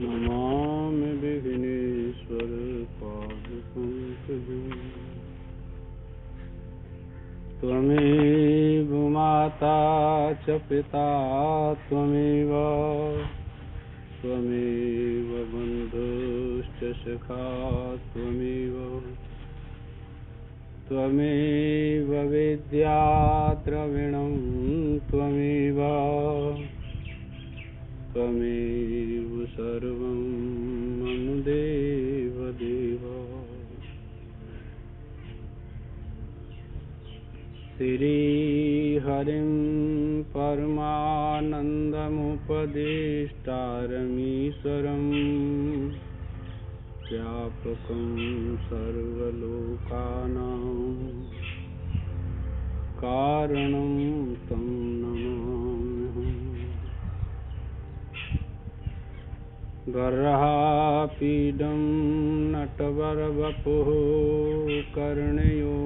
नमामि विघ्नेश्वर पादपङ्कजं। त्वमेव माता च पिता त्वमेव बन्धुश्च सखा त्वमेव विद्या द्रविणं त्वमेव सर्वं मम देव। श्रीहरिं परमानन्दमुपदेष्टारमीश्वरं व्यापकं सर्वलोकानां कारणं तं नमाम्यहम्। गर्हापीडं नटवरवपुः कर्णयो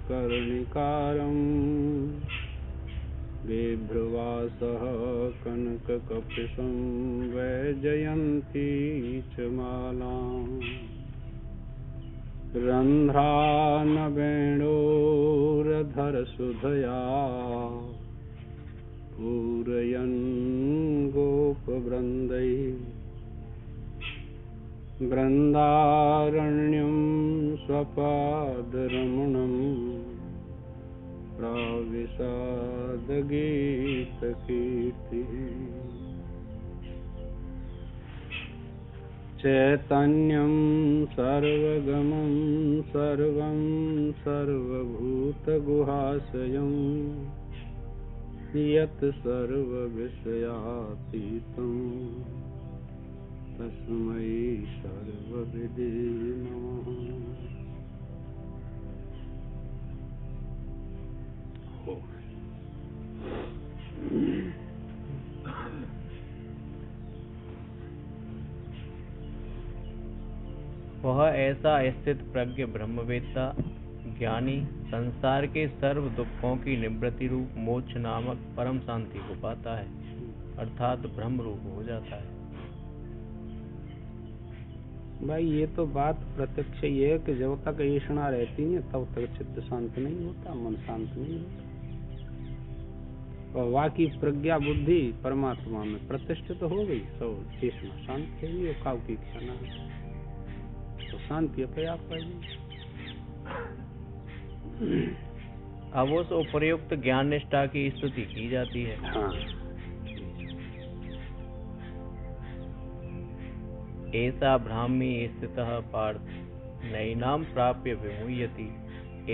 कर्णिकारं बिभ्रवासः कनककपिशं वैजयन्ती च मालाम्। रन्ध्रानवेणोरधरसुधया पूरयन् गोपवृन्दैः बृन्दारण्यं स्वपादरमणं प्राविशादगीतकीर्तिः। चैतन्यं सर्वगमं सर्वं सर्वभूतगुहाशयं यत् सर्वविषयातीतं तस्मै सर्वविदे नमः। वह ऐसा स्थित प्रज्ञ ब्रह्मवेत्ता ज्ञानी संसार के सर्व दुखों की निवृत्ति रूप मोक्ष नामक परम शांति को पाता है, अर्थात ब्रह्म रूप हो जाता है। भाई ये तो बात प्रत्यक्ष ये है कि जब तक ऐषणा रहती है तब तक चित्त शांत नहीं होता, मन शांत नहीं होता। और वाकी प्रज्ञा बुद्धि परमात्मा में प्रतिष्ठित हो गई, सब ऐषणा शांत है और काव की इच्छा न तो शांति अपने आप पाएगी। अब उस उपयुक्त ज्ञान निष्ठा की स्तुति की जाती है। हाँ। ऐसा ब्राह्मी स्थितः पार्थ नैनां प्राप्य विमुह्यति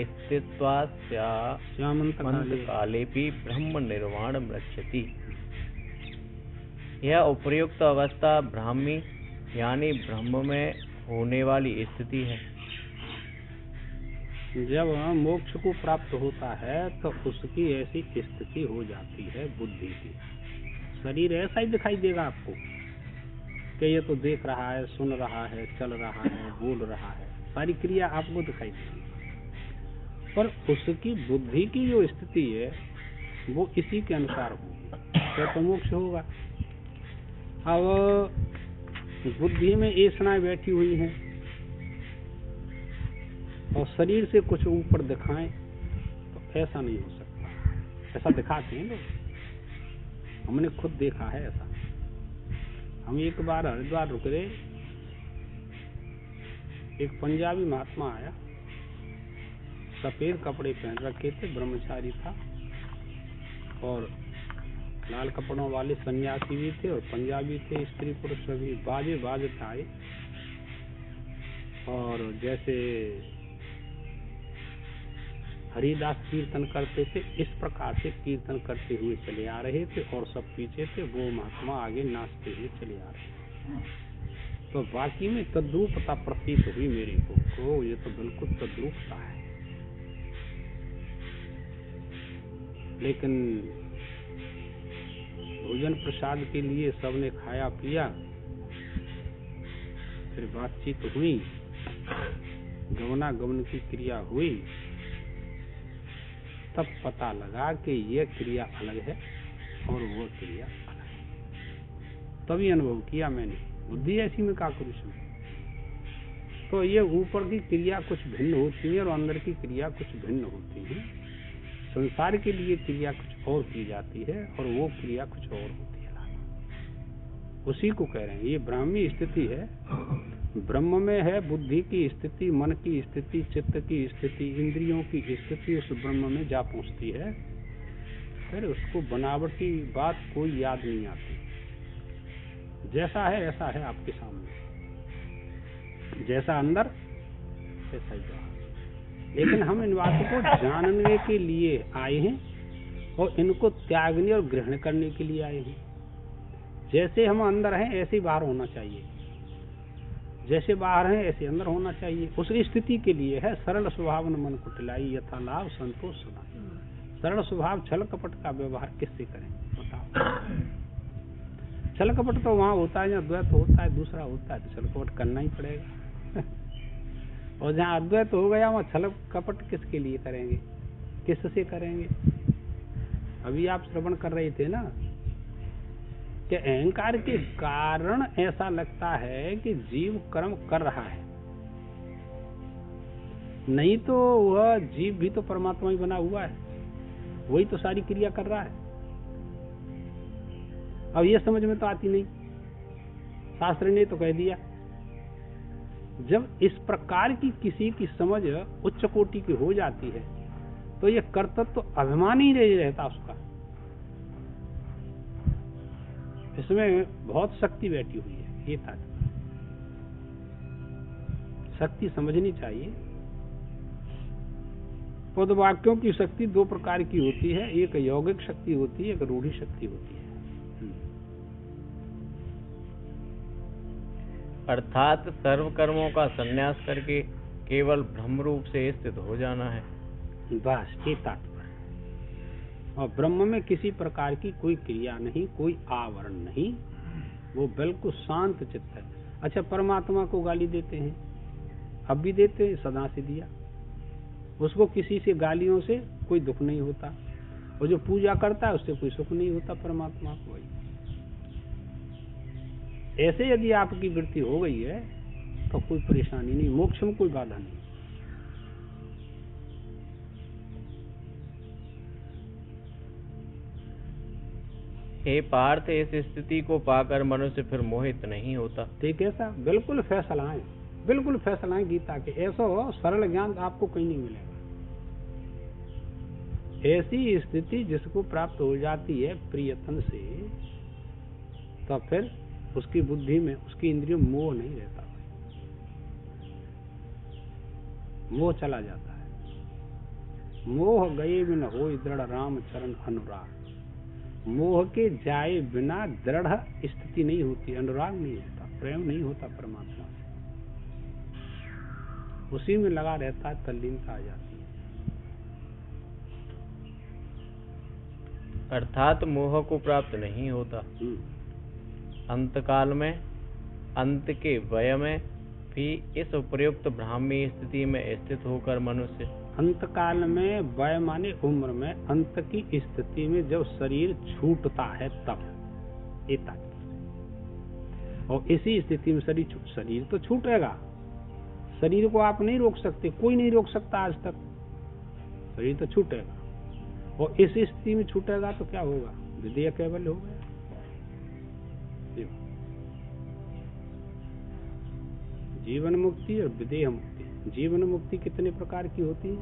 स्थित्वास्यामन्तकालेऽपि ब्रह्म निर्वाणं रक्षति। यह उपयुक्त अवस्था ब्राह्मी यानी ब्रह्म में होने वाली स्थिति है। जब मोक्ष को प्राप्त होता है तो उसकी ऐसी स्थिति हो जाती है बुद्धि की। शरीर ऐसा ही दिखाई देगा आपको कि ये तो देख रहा है, सुन रहा है, चल रहा है, बोल रहा है, सारी क्रिया आपको दिखाई देगी, पर उसकी बुद्धि की जो स्थिति है वो इसी के अनुसार होगी तो मोक्ष होगा। अब बुद्धि में ऐषणाएं बैठी हुई हैं और शरीर से कुछ ऊपर दिखाएं तो ऐसा नहीं हो सकता। ऐसा दिखाते हैं लोग, हमने खुद देखा है ऐसा। हम एक बार हरिद्वार रुक रहे, एक पंजाबी महात्मा आया, सफेद कपड़े पहन रखे थे, ब्रह्मचारी था और लाल कपड़ों वाले सन्यासी भी थे और पंजाबी थे, स्त्री पुरुष सभी बाजे बाजते आए और जैसे हरिदास कीर्तन करते थे इस प्रकार से कीर्तन करते हुए चले आ रहे थे और सब पीछे थे, वो महात्मा आगे नाचते हुए चले आ रहे थे। तो वाकई में तद्रूपता प्रतीत हुई मेरे को, ये तो बिल्कुल तद्रूपता है। लेकिन भोजन प्रसाद के लिए सबने खाया पिया, फिर बातचीत हुई, गमनागमन की क्रिया हुई, तब पता लगा कि यह क्रिया अलग है और वह क्रिया अलग है। तभी अनुभव किया मैंने, बुद्धि ऐसी में का करूं इसमें। तो ये ऊपर की क्रिया कुछ भिन्न होती है और अंदर की क्रिया कुछ भिन्न होती है। संसार के लिए क्रिया कुछ और की जाती है और वो क्रिया कुछ और होती है। उसी को कह रहे हैं, ये ब्राह्मी स्थिति है। ब्रह्म में है बुद्धि की स्थिति, मन की स्थिति, चित्त की स्थिति, इंद्रियों की स्थिति उस ब्रह्म में जा पहुंचती है। फिर उसको बनावटी बात कोई याद नहीं आती। जैसा है ऐसा है आपके सामने, जैसा अंदर वैसा ही बाहर। लेकिन हम इन बातों को जानने के लिए आए हैं और इनको त्यागने और ग्रहण करने के लिए आए हैं। जैसे हम अंदर हैं ऐसे बाहर होना चाहिए, जैसे बाहर हैं ऐसे अंदर होना चाहिए। उस स्थिति के लिए है सरल स्वभाव न मन कुटिलाई, यथा लाभ संतोष सुनाई। सरल स्वभाव छल कपट का व्यवहार किससे करें बताओ। छल कपट तो वहां होता है जहाँ द्वैत होता है, दूसरा होता है तो छल कपट करना ही पड़ेगा। और जहाँ अद्वैत हो गया वहाँ छल कपट किसके लिए करेंगे, किससे करेंगे। अभी आप श्रवण कर रहे थे ना कि अहंकार के कारण ऐसा लगता है कि जीव कर्म कर रहा है, नहीं तो वह जीव भी तो परमात्मा ही बना हुआ है, वही तो सारी क्रिया कर रहा है। अब ये समझ में तो आती नहीं, शास्त्र ने तो कह दिया। जब इस प्रकार की किसी की समझ उच्च कोटि की हो जाती है तो ये कर्तव्य तो अभिमान ही नहीं रहता उसका। इसमें बहुत शक्ति बैठी हुई है, ये तात्पर्य। शक्ति समझनी चाहिए। पद वाक्यों की शक्ति दो प्रकार की होती है, एक यौगिक शक्ति होती है, एक रूढ़ी शक्ति होती है। अर्थात सर्व कर्मों का संन्यास करके केवल ब्रह्म रूप से स्थित हो जाना है। बस ये तात्पर्य। और ब्रह्म में किसी प्रकार की कोई क्रिया नहीं, कोई आवरण नहीं, वो बिल्कुल शांत चित्त है। अच्छा, परमात्मा को गाली देते हैं, अब भी देते हैं, सदा से दिया। उसको किसी से गालियों से कोई दुख नहीं होता, और जो पूजा करता है उससे कोई सुख नहीं होता परमात्मा को। वही ऐसे यदि आपकी वृत्ति हो गई है तो कोई परेशानी नहीं, मोक्ष में कोई बाधा नहीं। हे पार्थ, इस स्थिति को पाकर मनुष्य फिर मोहित नहीं होता। ठीक है साहब, बिल्कुल फैसलाएं, बिल्कुल फैसलाएं गीता के। ऐसा सरल ज्ञान आपको कहीं नहीं मिलेगा। ऐसी स्थिति जिसको प्राप्त हो जाती है प्रियतम से, तो फिर उसकी बुद्धि में, उसकी इंद्रियों में मोह नहीं रहता, मोह चला जाता है। मोह गए बिना होय दृढ़ राम चरण अनुराग। मोह के जाए बिना दृढ़ स्थिति नहीं होती, अनुराग नहीं होता, प्रेम नहीं होता परमात्मा से। उसी में लगा रहता है, तल्लीनता आ जाती है। अर्थात मोह को प्राप्त नहीं होता। अंतकाल में, अंत के वय में भी इस उपयुक्त ब्राह्मी स्थिति में स्थित होकर मनुष्य, अंतकाल में, वय माने उम्र में, अंत की स्थिति में जब शरीर छूटता है तब ये तात्पर्य। और इसी स्थिति में शरीर तो छूटेगा, शरीर को आप नहीं रोक सकते, कोई नहीं रोक सकता आज तक, शरीर तो छूटेगा। और इस स्थिति में छूटेगा तो क्या होगा, विधेय केवल हो गया। जीवन मुक्ति और विदेह मुक्ति। जीवन मुक्ति कितने प्रकार की होती है?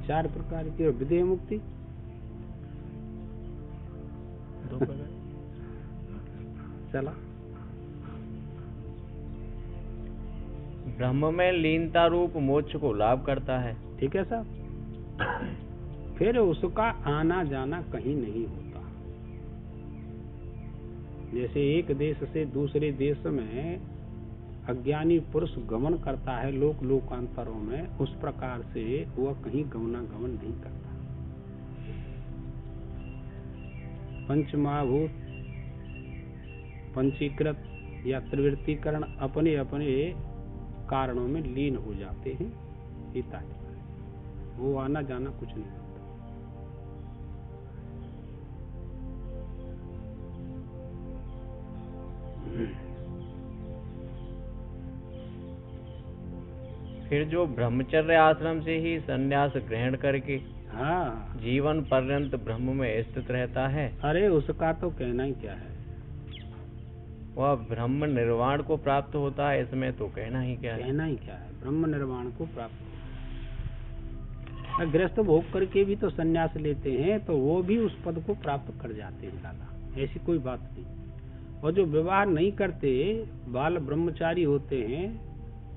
4 प्रकार की। और विदेह मुक्ति 2 प्रकार। चला, ब्रह्म में लीनता रूप मोक्ष को लाभ करता है। ठीक है साहब। फिर उसका आना जाना कहीं नहीं होता। जैसे एक देश से दूसरे देश में अज्ञानी पुरुष गमन करता है लोक लोकांतरों में, उस प्रकार से वह कहीं गमनागमन नहीं करता। पंचमहाभूत, पंचीकृत या त्रिवृत्तीकरण अपने अपने कारणों में लीन हो जाते हैं, हिता है। वो आना जाना कुछ नहीं होता। फिर जो ब्रह्मचर्य आश्रम से ही संन्यास ग्रहण करके हाँ, जीवन पर्यंत ब्रह्म में स्थित रहता है, अरे उसका तो कहना ही क्या है। वह ब्रह्म निर्वाण को प्राप्त होता है, इसमें तो कहना ही क्या है। कहना ही क्या है, ब्रह्म निर्वाण को प्राप्त होता है। गृहस्थ भोग करके भी तो संन्यास लेते हैं, तो वो भी उस पद को प्राप्त कर जाते हैं दादा, ऐसी कोई बात नहीं। और जो विवाह नहीं करते, बाल ब्रह्मचारी होते हैं,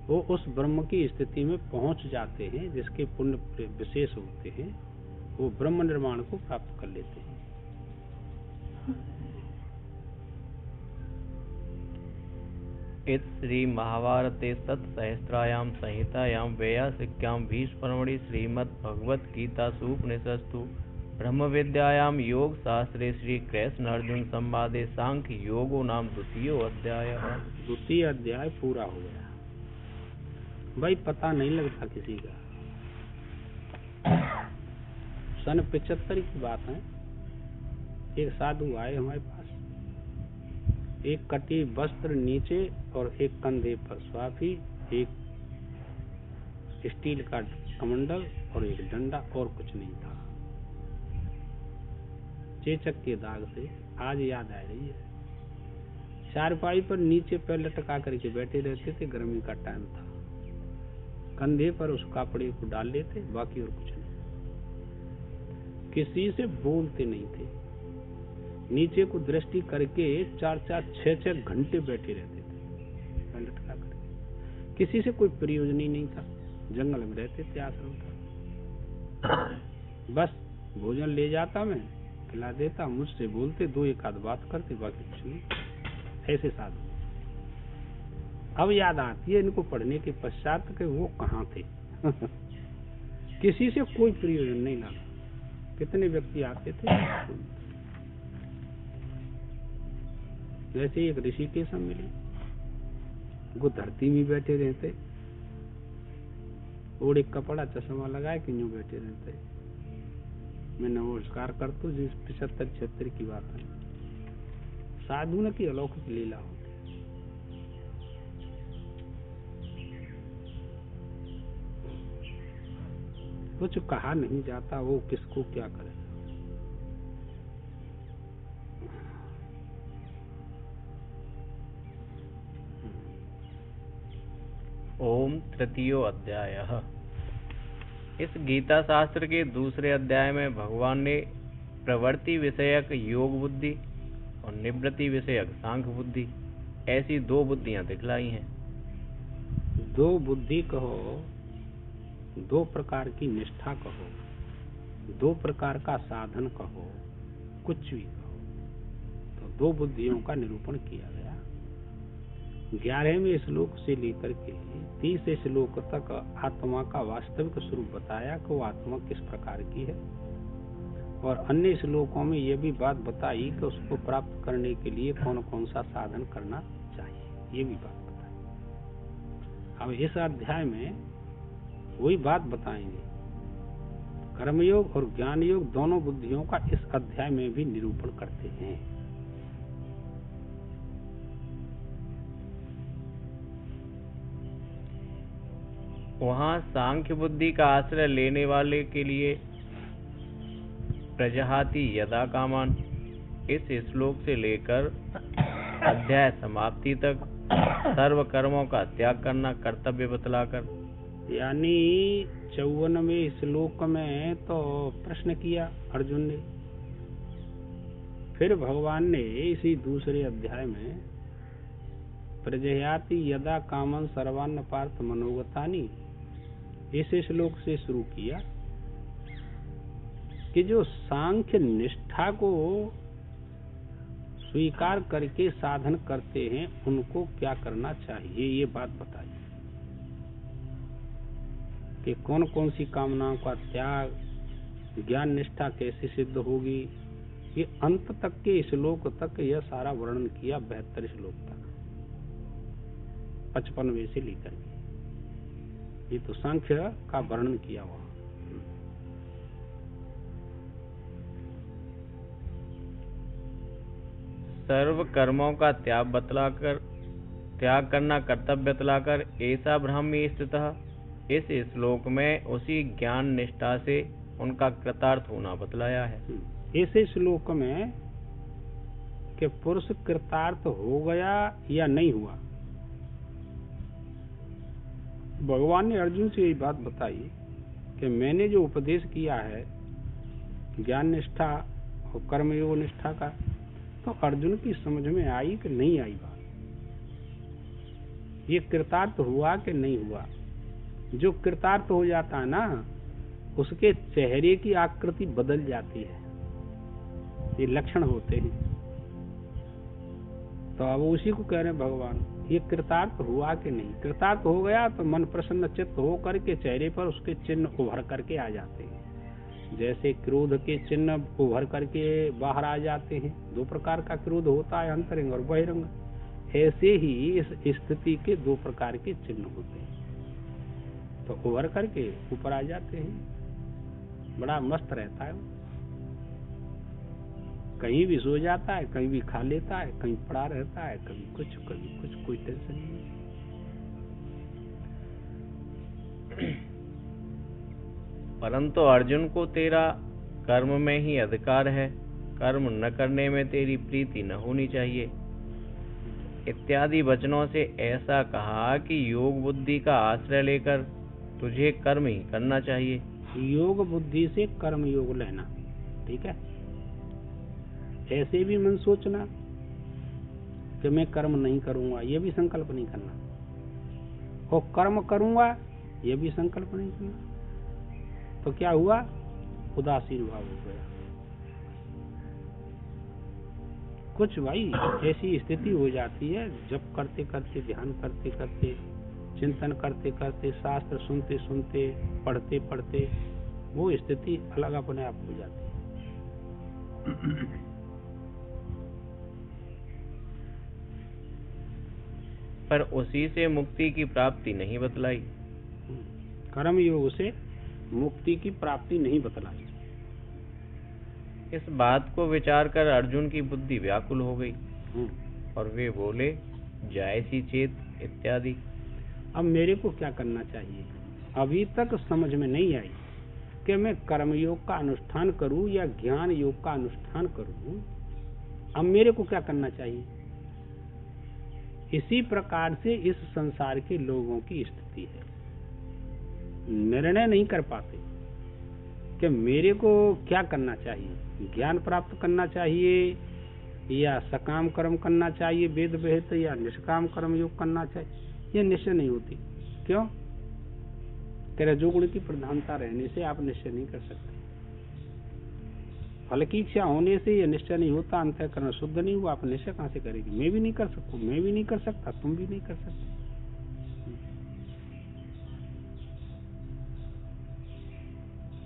वो उस ब्रह्म की स्थिति में पहुंच जाते हैं, जिसके पुण्य विशेष होते हैं, वो ब्रह्म निर्माण को प्राप्त कर लेते हैं। इस श्री महाभारते तत्सहस्रायां संहितायां वैयासिक्यां भीष्मपर्वणि श्रीमद् भगवत गीतासु उपनिषत्सु ब्रह्म विद्यायां योग शास्त्रे श्री कृष्ण अर्जुन संवादे सांख्य योगो नाम द्वितीयो अध्यायः। द्वितीय अध्याय पूरा हो गया भाई, पता नहीं लगता किसी का। सन 75 की बात है, एक साधु आए हमारे पास, एक कटी वस्त्र नीचे और एक कंधे पर स्वाफी, एक स्टील का कमंडल और एक डंडा, और कुछ नहीं था। चेचक के दाग से आज याद आ रही है। चारपाई पर नीचे पैर लटका करके बैठे रहते थे, गर्मी का टाइम था। कंधे पर उस कपड़े को डाल लेते, बाकी और कुछ नहीं। किसी से बोलते नहीं थे, नीचे को दृष्टि करके 4-4, 6-6 घंटे बैठे रहते थे पैर लटका करके। किसी से कोई प्रयोजन ही नहीं था, जंगल में रहते थे, आश्रम था। बस भोजन ले जाता, मैं खिला देता, मुझसे बोलते, 2-1 आध बात करते, बाकी कुछ नहीं। ऐसे साधु अब याद आती है इनको पढ़ने के पश्चात कि वो कहाँ थे। किसी से कोई प्रयोजन नहीं लगा। कितने व्यक्ति आते थे, जैसे एक ऋषि के सब मिले, वो धरती में बैठे रहते, और एक कपड़ा चश्मा लगाए कि यूं बैठे रहते। मैं नमस्कार करता हूँ, जिस 75-76 की बात है। साधु न की अलौकिक लीला हो। कुछ कहा नहीं जाता, वो किसको क्या करे। ओम तृतीयो अध्यायः। इस गीता शास्त्र के दूसरे अध्याय में भगवान ने प्रवृत्ति विषयक योग बुद्धि और निवृत्ति विषयक सांख्य बुद्धि, ऐसी 2 बुद्धियां दिखलाई हैं। 2 बुद्धि कहो, 2 प्रकार की निष्ठा कहो, 2 प्रकार का साधन कहो, कुछ भी कहो, तो 2 बुद्धियों का निरूपण किया गया। 11वें श्लोक से लेकर के 30 श्लोक तक आत्मा का वास्तविक स्वरूप बताया कि वो आत्मा किस प्रकार की है, और अन्य श्लोकों में यह भी बात बताई कि उसको प्राप्त करने के लिए कौन कौन सा साधन करना चाहिए, ये भी बात बताई। अब इस अध्याय में वही बात बताएंगे। कर्मयोग और ज्ञान योग दोनों बुद्धियों का इस अध्याय में भी निरूपण करते हैं। वहाँ सांख्य बुद्धि का आश्रय लेने वाले के लिए प्रजहाति यदा कामान, इस श्लोक से लेकर अध्याय समाप्ति तक सर्व कर्मों का त्याग करना कर्तव्य बतलाकर, यानी 54वें श्लोक में तो प्रश्न किया अर्जुन ने, फिर भगवान ने इसी दूसरे अध्याय में प्रजहाति यदा कामन सर्वान्न पार्थ मनोगतानि, इस श्लोक से शुरू किया कि जो सांख्य निष्ठा को स्वीकार करके साधन करते हैं उनको क्या करना चाहिए, ये बात बताई कि कौन कौन सी कामनाओं का त्याग, ज्ञान निष्ठा कैसे सिद्ध होगी, ये अंत तक के श्लोक तक यह सारा वर्णन किया। 72 श्लोक तक, 55वें से लेकर के ये तो सांख्य का वर्णन किया वहां। सर्व कर्मों का त्याग करना कर्तव्य बतलाकर, ऐसा ब्रह्म में स्थितः इस श्लोक में उसी ज्ञान निष्ठा से उनका कृतार्थ होना बतलाया है। ऐसे श्लोक में कि पुरुष कृतार्थ हो गया या नहीं हुआ, भगवान ने अर्जुन से यही बात बताई कि मैंने जो उपदेश किया है ज्ञान निष्ठा और कर्मयोग निष्ठा का, तो अर्जुन की समझ में आई कि नहीं आई बात, ये कृतार्थ हुआ कि नहीं हुआ। जो कृतार्थ हो जाता है ना, उसके चेहरे की आकृति बदल जाती है, ये लक्षण होते हैं। तो अब उसी को कह रहे हैं भगवान, ये कृतार्थ हुआ कि नहीं। कृतार्थ हो गया तो मन प्रसन्न चित्त हो करके चेहरे पर उसके चिन्ह उभर करके आ जाते हैं। जैसे क्रोध के चिन्ह उभर करके बाहर आ जाते हैं, दो प्रकार का क्रोध होता है, अंतरंग और बहिरंग। ऐसे ही इस स्थिति के दो प्रकार के चिन्ह होते हैं, तो उभर करके ऊपर आ जाते हैं। बड़ा मस्त रहता है वो, कहीं भी सो जाता है, कहीं भी खा लेता है, कहीं पड़ा रहता है, कभी कुछ कोई टेंशन नहीं। परंतु अर्जुन को तेरा कर्म में ही अधिकार है, कर्म न करने में तेरी प्रीति न होनी चाहिए इत्यादि वचनों से ऐसा कहा कि योग बुद्धि का आश्रय लेकर तुझे कर्म ही करना चाहिए। योग बुद्धि से कर्म योग लेना, ठीक है। ऐसे भी मन सोचना कि मैं कर्म नहीं करूंगा, ये भी संकल्प नहीं करना, और कर्म करूंगा ये भी संकल्प नहीं करना, तो क्या हुआ, उदासीन भाव हो गया। कुछ भाई ऐसी स्थिति हो जाती है, जब करते करते, ध्यान करते करते, चिंतन करते करते, शास्त्र सुनते सुनते, पढ़ते पढ़ते, वो स्थिति अलग अपने आप हो जाती है। पर उसी से मुक्ति की प्राप्ति नहीं बतलाई। कर्म योग से मुक्ति की प्राप्ति नहीं बतलाई। इस बात को विचार कर अर्जुन की बुद्धि व्याकुल हो गई और वे बोले, जायसी चेत इत्यादि। अब मेरे को क्या करना चाहिए, अभी तक समझ में नहीं आई कि मैं कर्म योग का अनुष्ठान करूं या ज्ञान योग का अनुष्ठान करूं। अब मेरे को क्या करना चाहिए। इसी प्रकार से इस संसार के लोगों की स्थिति है, निर्णय नहीं कर पाते कि मेरे को क्या करना चाहिए, ज्ञान प्राप्त करना चाहिए या सकाम कर्म करना चाहिए वेद विहित, या निष्काम कर्म योग करना चाहिए, ये निश्चय नहीं होती। क्यों, तेरे रजोगुण की प्रधानता रहने से आप निश्चय नहीं कर सकते। फल की इच्छा होने से ये निश्चय नहीं होता, अंतःकरण शुद्ध नहीं हुआ, आप निश्चय कहां से करेगी। मैं भी नहीं कर सकता, मैं भी नहीं कर सकता, तुम भी नहीं कर सकते।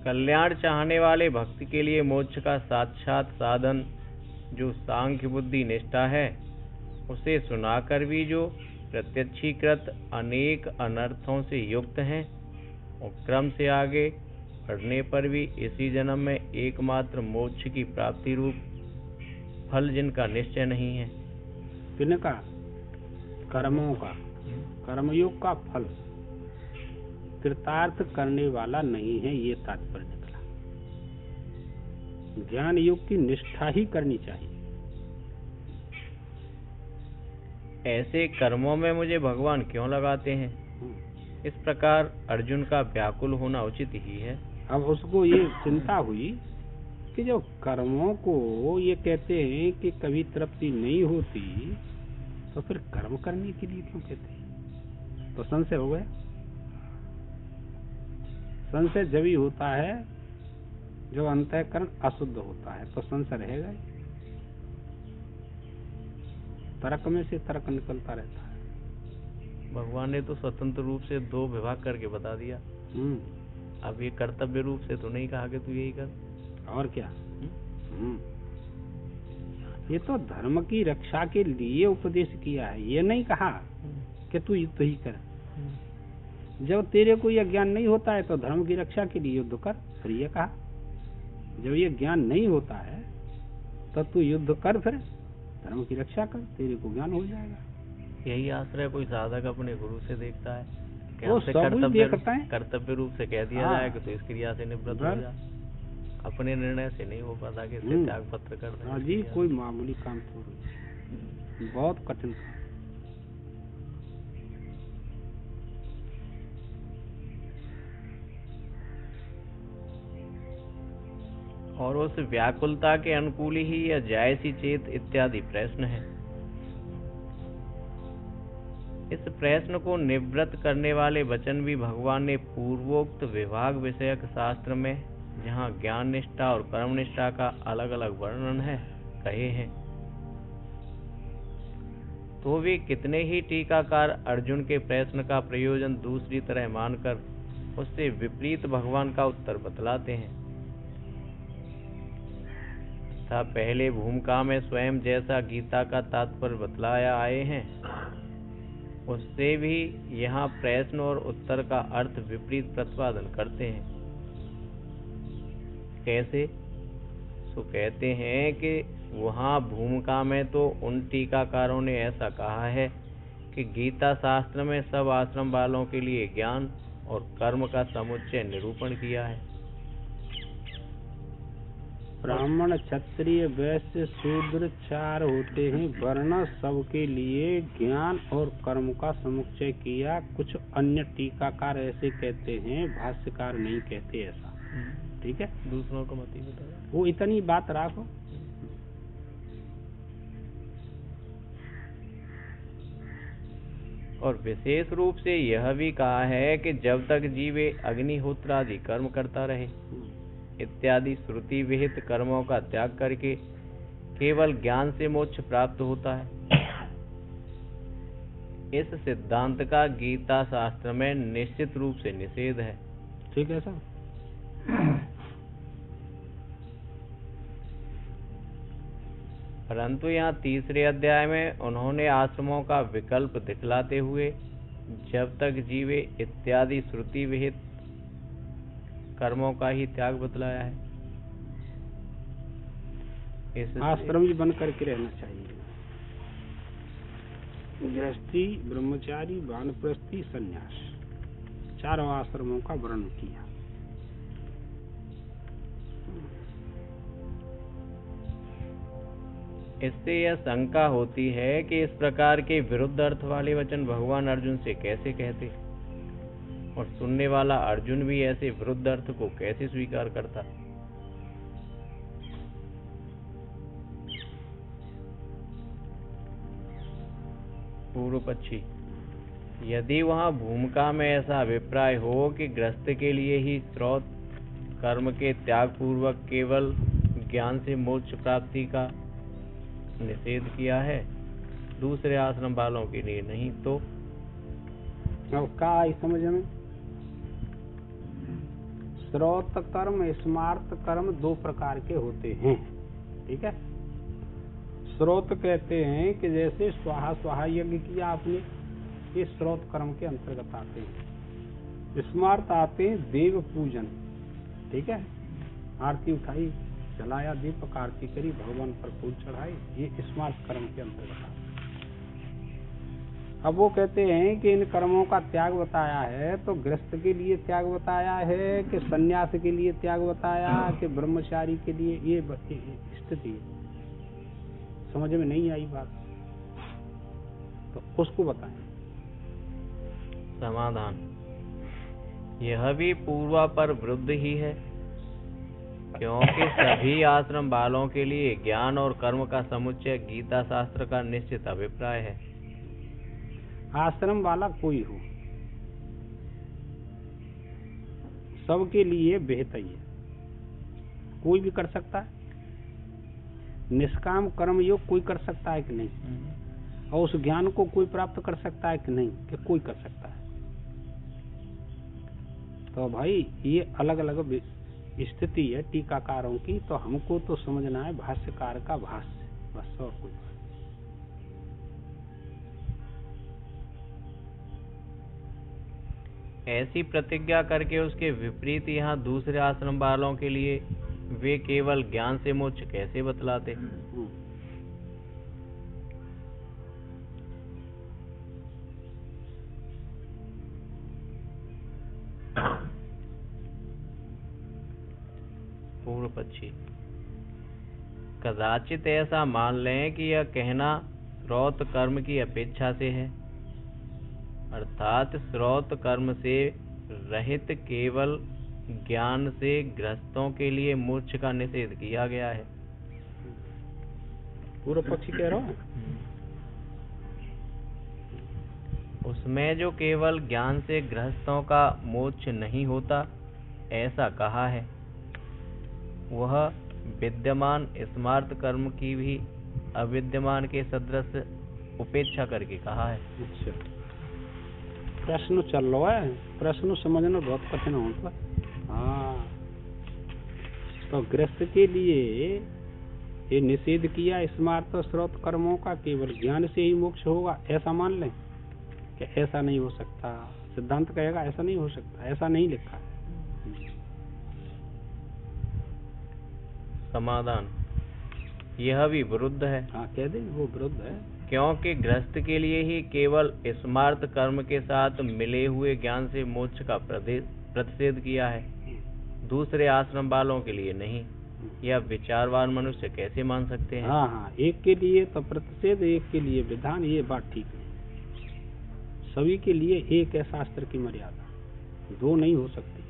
कल्याण चाहने वाले भक्ति के लिए मोक्ष का साक्षात साधन जो सांख्य बुद्धि निष्ठा है, उसे सुनाकर भी जो प्रत्यक्षीकृत अनेक अनर्थों से युक्त हैं और क्रम से आगे बढ़ने पर भी इसी जन्म में एकमात्र मोक्ष की प्राप्ति रूप फल जिनका निश्चय नहीं है। किनका, कर्मों का, कर्मयोग का फल कृतार्थ करने वाला नहीं है, ये तात्पर्य निकला। ज्ञान योग की निष्ठा ही करनी चाहिए। ऐसे कर्मों में मुझे भगवान क्यों लगाते हैं, इस प्रकार अर्जुन का व्याकुल होना उचित ही है। अब उसको ये चिंता हुई कि जो कर्मों को ये कहते हैं कि कभी तृप्ति नहीं होती, तो फिर कर्म करने के लिए क्यों कहते हैं। तो संशय हो गया। संशय जब ही होता है जो अंतःकरण अशुद्ध होता है, तो संशय रहेगा ही। तर्क में से तर्क निकलता रहता है। भगवान ने तो स्वतंत्र रूप से दो विभाग करके बता दिया। अब ये कर्तव्य रूप से तो नहीं कहा कि तू यही कर, और क्या। ये तो धर्म की रक्षा के लिए उपदेश किया है, ये नहीं कहा कि तू युद्ध ही कर। जब तेरे को यह ज्ञान नहीं होता है तो धर्म की रक्षा के लिए युद्ध कर, फिर ये कहा। जब ये ज्ञान नहीं होता है तो तू युद्ध कर, फिर धर्म की रक्षा कर, तेरे को ज्ञान हो जाएगा। यही आश्रय कोई साधक अपने गुरु से देखता है वो से सब ही देखता है। कर्तव्य रूप से कह दिया हाँ। जाए कि तो इस क्रिया से निवृत्त हो बस। जा, अपने निर्णय से नहीं हो पाता कि इससे हम्म। त्याग पत्र कर दें हाँ इस जी, क्रिया कोई से। मामूली काम थोड़ी, बहुत कठिन काम। और उस व्याकुलता के अनुकूल ही यह जायसी चेत इत्यादि प्रश्न है। इस प्रश्न को निवृत्त करने वाले वचन भी भगवान ने पूर्वोक्त विभाग विषयक शास्त्र में, जहाँ ज्ञान निष्ठा और कर्म निष्ठा का अलग अलग वर्णन है, कहे हैं। तो वे कितने ही टीकाकार अर्जुन के प्रश्न का प्रयोजन दूसरी तरह मानकर उससे विपरीत भगवान का उत्तर बतलाते हैं। तथा पहले भूमिका में स्वयं जैसा गीता का तात्पर्य बतलाया आए हैं, उससे भी यहाँ प्रश्न और उत्तर का अर्थ विपरीत प्रतिपादन करते हैं। कैसे? तो कहते हैं कि वहाँ भूमिका में तो उन टीकाकारों ने ऐसा कहा है कि गीता शास्त्र में सब आश्रम वालों के लिए ज्ञान और कर्म का समुच्चय निरूपण किया है। ब्राह्मण, क्षत्रिय, वैश्य, शूद्र 4 होते हैं वर्ण, सबके लिए ज्ञान और कर्म का समुच्चय किया। कुछ अन्य टीकाकार ऐसे कहते हैं, भाष्यकार नहीं कहते ऐसा। ठीक है, दूसरों को मत ही बताओ। वो इतनी बात राखो। और विशेष रूप से यह भी कहा है कि जब तक जीवे अग्निहोत्र आदि कर्म करता रहे इत्यादि श्रुति विहित कर्मों का त्याग करके केवल ज्ञान से मोक्ष प्राप्त होता है। इस सिद्धांत का गीता शास्त्र में निश्चित रूप से निषेध है। ठीक है सर। परंतु यहाँ तीसरे अध्याय में उन्होंने आश्रमों का विकल्प दिखलाते हुए जब तक जीवे इत्यादि श्रुति विहित कर्मों का ही त्याग बतलाया है। आश्रम ही बन करके रहना चाहिए। गृहस्थी, ब्रह्मचारी, वानप्रस्थी, संन्यास, 4 आश्रमों का वर्णन किया। इससे यह शंका होती है कि इस प्रकार के विरुद्ध अर्थ वाले वचन भगवान अर्जुन से कैसे कहते, और सुनने वाला अर्जुन भी ऐसे विरुद्ध अर्थ को कैसे स्वीकार करता। पूर्व पक्षी: यदि वहाँ भूमिका में ऐसा अभिप्राय हो कि गृहस्थ के लिए ही स्रोत कर्म के त्याग पूर्वक केवल ज्ञान से मोक्ष प्राप्ति का निषेध किया है, दूसरे आश्रम वालों के लिए नहीं, तो का समझ में स्रोत कर्म, स्मार्त कर्म 2 प्रकार के होते हैं। ठीक है, स्रोत कहते हैं कि जैसे स्वाहा स्वाहा यज्ञ किया आपने, ये स्रोत कर्म के अंतर्गत आते हैं। स्मार्त आते हैं देव पूजन। ठीक है, आरती उठाई, जलाया दीपक, आरती करी, भगवान पर फूल चढ़ाए, ये स्मार्त कर्म के अंतर्गत आते हैं। अब वो कहते हैं कि इन कर्मों का त्याग बताया है तो गृहस्थ के लिए त्याग बताया है कि सन्यास के लिए त्याग बताया कि ब्रह्मचारी के लिए, ये स्थिति समझ में नहीं आई बात, तो उसको बताएं। समाधान: यह भी पूर्वा पर विरुद्ध ही है, क्योंकि सभी आश्रम वालों के लिए ज्ञान और कर्म का समुच्चय गीता शास्त्र का निश्चित अभिप्राय है। आश्रम वाला कोई हो, सबके लिए बेहतर ही है, कोई भी कर सकता है। निष्काम कर्म योग कोई कर सकता है कि नहीं, और उस ज्ञान को कोई प्राप्त कर सकता है कि नहीं, कि कोई कर सकता है। तो भाई ये अलग अलग स्थिति है टीकाकारों की, तो हमको तो समझना है भाष्यकार का भाष्य, बस और कोई। ऐसी प्रतिज्ञा करके उसके विपरीत यहाँ दूसरे आश्रम वालों के लिए वे केवल ज्ञान से मोक्ष कैसे बतलाते। पूर्व पक्षी: कदाचित ऐसा मान लें कि यह कहना श्रौत कर्म की अपेक्षा से है, अर्थात श्रौत कर्म से रहित केवल ज्ञान से गृहस्थों के लिए मोक्ष का निषेध किया गया है। पूर्व पक्षी कह रहा हूँ उसमें जो केवल ज्ञान से गृहस्थों का मोक्ष नहीं होता ऐसा कहा है, वह विद्यमान स्मार्त कर्म की भी अविद्यमान के सदृश उपेक्षा करके कहा है। अच्छा, प्रश्न चल रहा है, प्रश्न समझना बहुत कठिन होता है। हाँ, तो गृहस्थ के लिए ये निषेध किया स्मार्त स्रोत कर्मों का, केवल ज्ञान से ही मोक्ष होगा, ऐसा मान लें कि ऐसा नहीं हो सकता। सिद्धांत कहेगा ऐसा नहीं हो सकता, ऐसा नहीं लिखा है। समाधान: यह भी विरुद्ध है। हाँ, कह दे वो विरुद्ध है, क्योंकि गृहस्थ के लिए ही केवल स्मार्त कर्म के साथ मिले हुए ज्ञान से मोक्ष का प्रतिषेध किया है, दूसरे आश्रम वालों के लिए नहीं। यह विचारवान मनुष्य कैसे मान सकते हैं? हाँ, एक के लिए तो प्रतिषेध, एक के लिए विधान, ये बात ठीक है। सभी के लिए एक है शास्त्र की मर्यादा, दो नहीं हो सकती।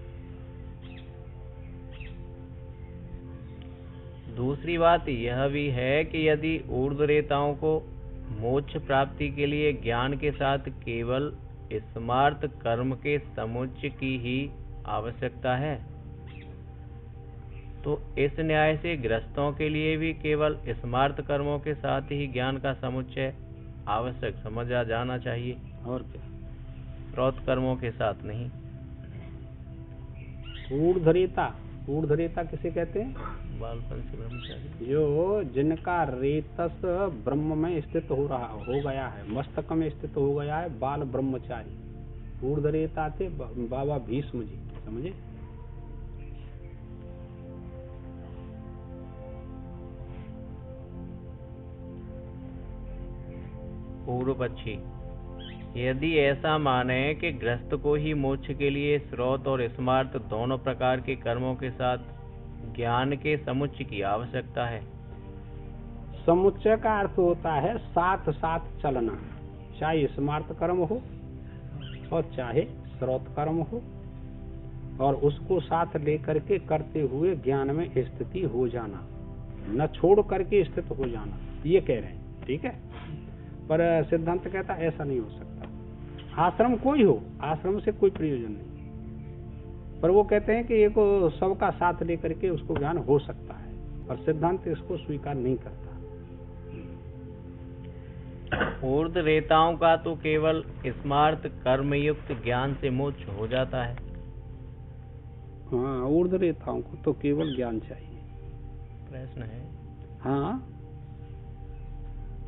दूसरी बात यह भी है कि यदि ऊर्ध्वरेताओं को मोक्ष प्राप्ति के लिए ज्ञान के साथ केवल स्मार्त कर्म के समुच्चय की ही आवश्यकता है, तो इस न्याय से गृहस्थों के लिए भी केवल स्मार्त कर्मों के साथ ही ज्ञान का समुच्चय आवश्यक समझा जाना चाहिए, और क्या, श्रौत कर्मों के साथ नहीं। ऊर्ध्वरेता किसे कहते हैं? बालपंथी ब्रह्मचारी, जो जिनका रेतस ब्रह्म में स्थित हो गया है, मस्तक में स्थित हो गया है, बाल ब्रह्मचारी ऊर्ध्वरेता थे बाबा भीष्म जी, समझे? पूर्व पक्षी: यदि ऐसा माने कि गृहस्थ को ही मोक्ष के लिए श्रौत और स्मार्त दोनों प्रकार के कर्मों के साथ ज्ञान के समुच्चय की आवश्यकता है। समुच्चय का अर्थ होता है साथ साथ चलना, चाहे स्मार्त कर्म हो और चाहे श्रौत कर्म हो, और उसको साथ लेकर के करते हुए ज्ञान में स्थिति हो जाना, न छोड़ करके स्थित हो जाना, ये कह रहे हैं। ठीक है, पर सिद्धांत कहता ऐसा नहीं हो सकता। आश्रम कोई हो, आश्रम से कोई प्रयोजन नहीं, पर वो कहते हैं कि एक सबका साथ लेकर के उसको ज्ञान हो सकता है, पर सिद्धांत इसको स्वीकार नहीं करता। ऊर्ध्वरेताओं का तो केवल स्मार्त कर्मयुक्त ज्ञान से मोक्ष हो जाता है। हाँ, ऊर्ध्वरेताओं को तो केवल ज्ञान चाहिए। प्रश्न है, हाँ,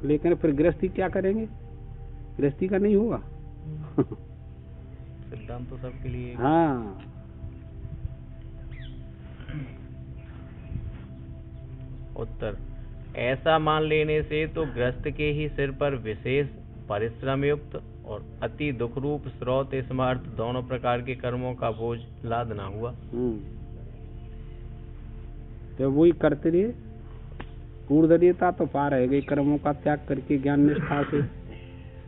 लेकिन फिर गृहस्थी क्या करेंगे? गृहस्थी का नहीं होगा। सिद्धांत तो सबके लिए। हाँ, उत्तर: ऐसा मान लेने से तो गृहस्थ के ही सिर पर विशेष परिश्रम युक्त और अति दुख रूप श्रौत स्मार्त दोनों प्रकार के कर्मों का बोझ लादना हुआ। तो वही करते रहे। ऊर्ध्वरेता तो पार है गई, कर्मों का त्याग करके ज्ञान निष्ठा से,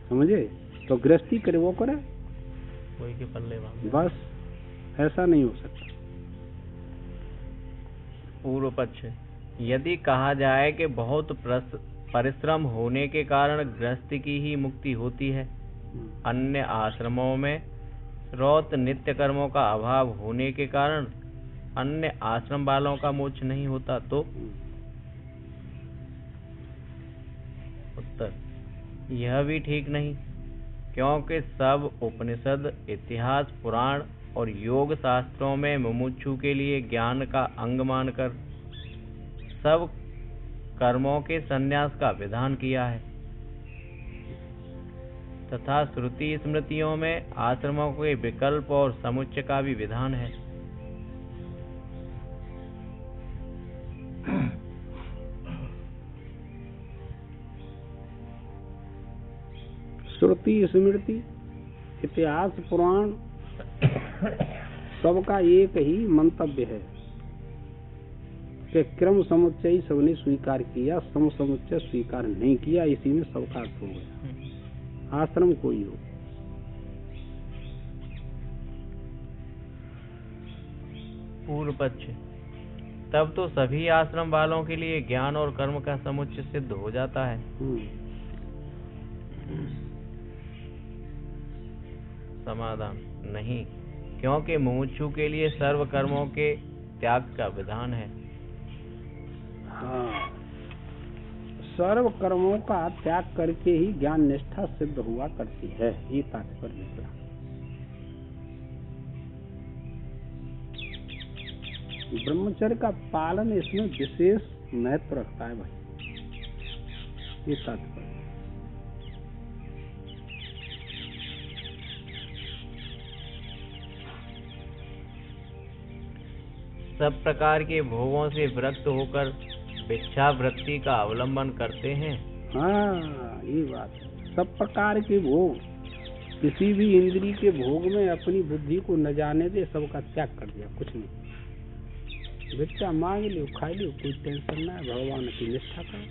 समझे? तो गृहस्थी करे वो करे, वही के पल्ले बस, ऐसा नहीं हो सकता। पूर्व पक्ष: यदि कहा जाए कि बहुत परिश्रम होने के कारण गृहस्थी की ही मुक्ति होती है, अन्य आश्रमों में श्रौत नित्य कर्मों का अभाव होने के कारण अन्य आश्रम वालों का मोक्ष नहीं होता, तो? उत्तर: यह भी ठीक नहीं, क्योंकि सब उपनिषद, इतिहास, पुराण और योग शास्त्रों में मुमुक्षु के लिए ज्ञान का अंग मानकर सब कर्मों के संन्यास का विधान किया है, तथा श्रुति स्मृतियों में आश्रमों के विकल्प और समुच्चय का भी विधान है। श्रुति स्मृति, इतिहास, पुराण, सबका एक ही मंतव्य है कि क्रम समुच्चय सबने स्वीकार किया, सम समुच्चय स्वीकार नहीं किया, इसी में सबका अर्थ हो गया। आश्रम कोई हो। पूर्व पक्ष, तब तो सभी आश्रम वालों के लिए ज्ञान और कर्म का समुच्चय सिद्ध हो जाता है। समाधान, नहीं, क्योंकि मुमुक्षु के लिए सर्व कर्मों के त्याग का विधान है। हाँ, सर्व कर्मों का त्याग करके ही ज्ञान निष्ठा सिद्ध हुआ करती है, ये तात्पर्य निकला। ब्रह्मचर्य का पालन इसमें विशेष महत्व रखता है भाई, ये तात्पर्य। सब प्रकार के भोगों से विरक्त होकर भिक्षावृत्ति का अवलंबन करते हैं। हाँ, ये बात है। सब प्रकार के भोग, किसी भी इंद्रिय के भोग में अपनी बुद्धि को न जाने दे, सबका त्याग कर दिया, कुछ नहीं। भिक्षा मांग लियो, खा लियो, कोई टेंशन ना है, भगवान की निष्ठा करो।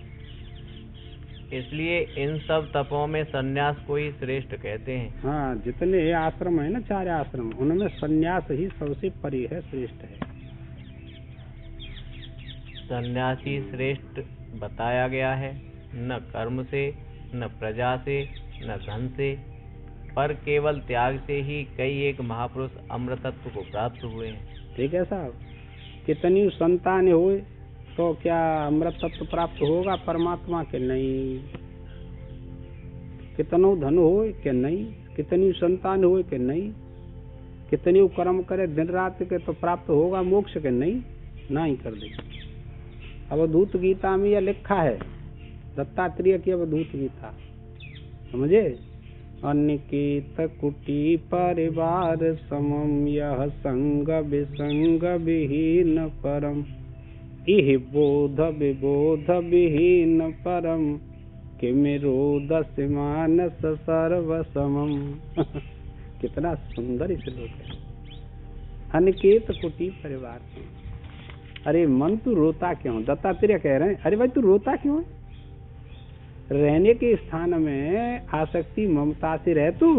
इसलिए इन सब तपों में संन्यास को ही श्रेष्ठ कहते हैं। हाँ, जितने आश्रम है ना, 4 आश्रम, उनमें संन्यास ही सबसे परे है, श्रेष्ठ है। सन्यासी श्रेष्ठ बताया गया है, न कर्म से, न प्रजा से, न धन से, पर केवल त्याग से ही कई एक महापुरुष अमृतत्व को प्राप्त हुए हैं। ठीक है साहब, कितनी संतान हुए तो क्या अमृत तत्व प्राप्त होगा परमात्मा के? नहीं। कितनो धन होए के नहीं, कितनी संतान होए के नहीं, कितनी कर्म करे दिन रात के तो प्राप्त होगा मोक्ष के? नहीं, ना ही कर दे। अवधूत गीता में यह लिखा है, दत्तात्रेय की अवधूत गीता, समझे? अनिकेत कुटी परिवार समम यह संग विसंग विहीन परम, इह बोध विबोध विहीन परम, किमिरोदस मानस सर्व समम। कितना सुंदर श्लोक है। अनिकेत कुटी परिवार। अरे मन तू रोता क्यों? दत्तात्रेय कह रहे हैं, अरे भाई तू रोता क्यों है? रहने के स्थान में आसक्ति ममता से रह तू।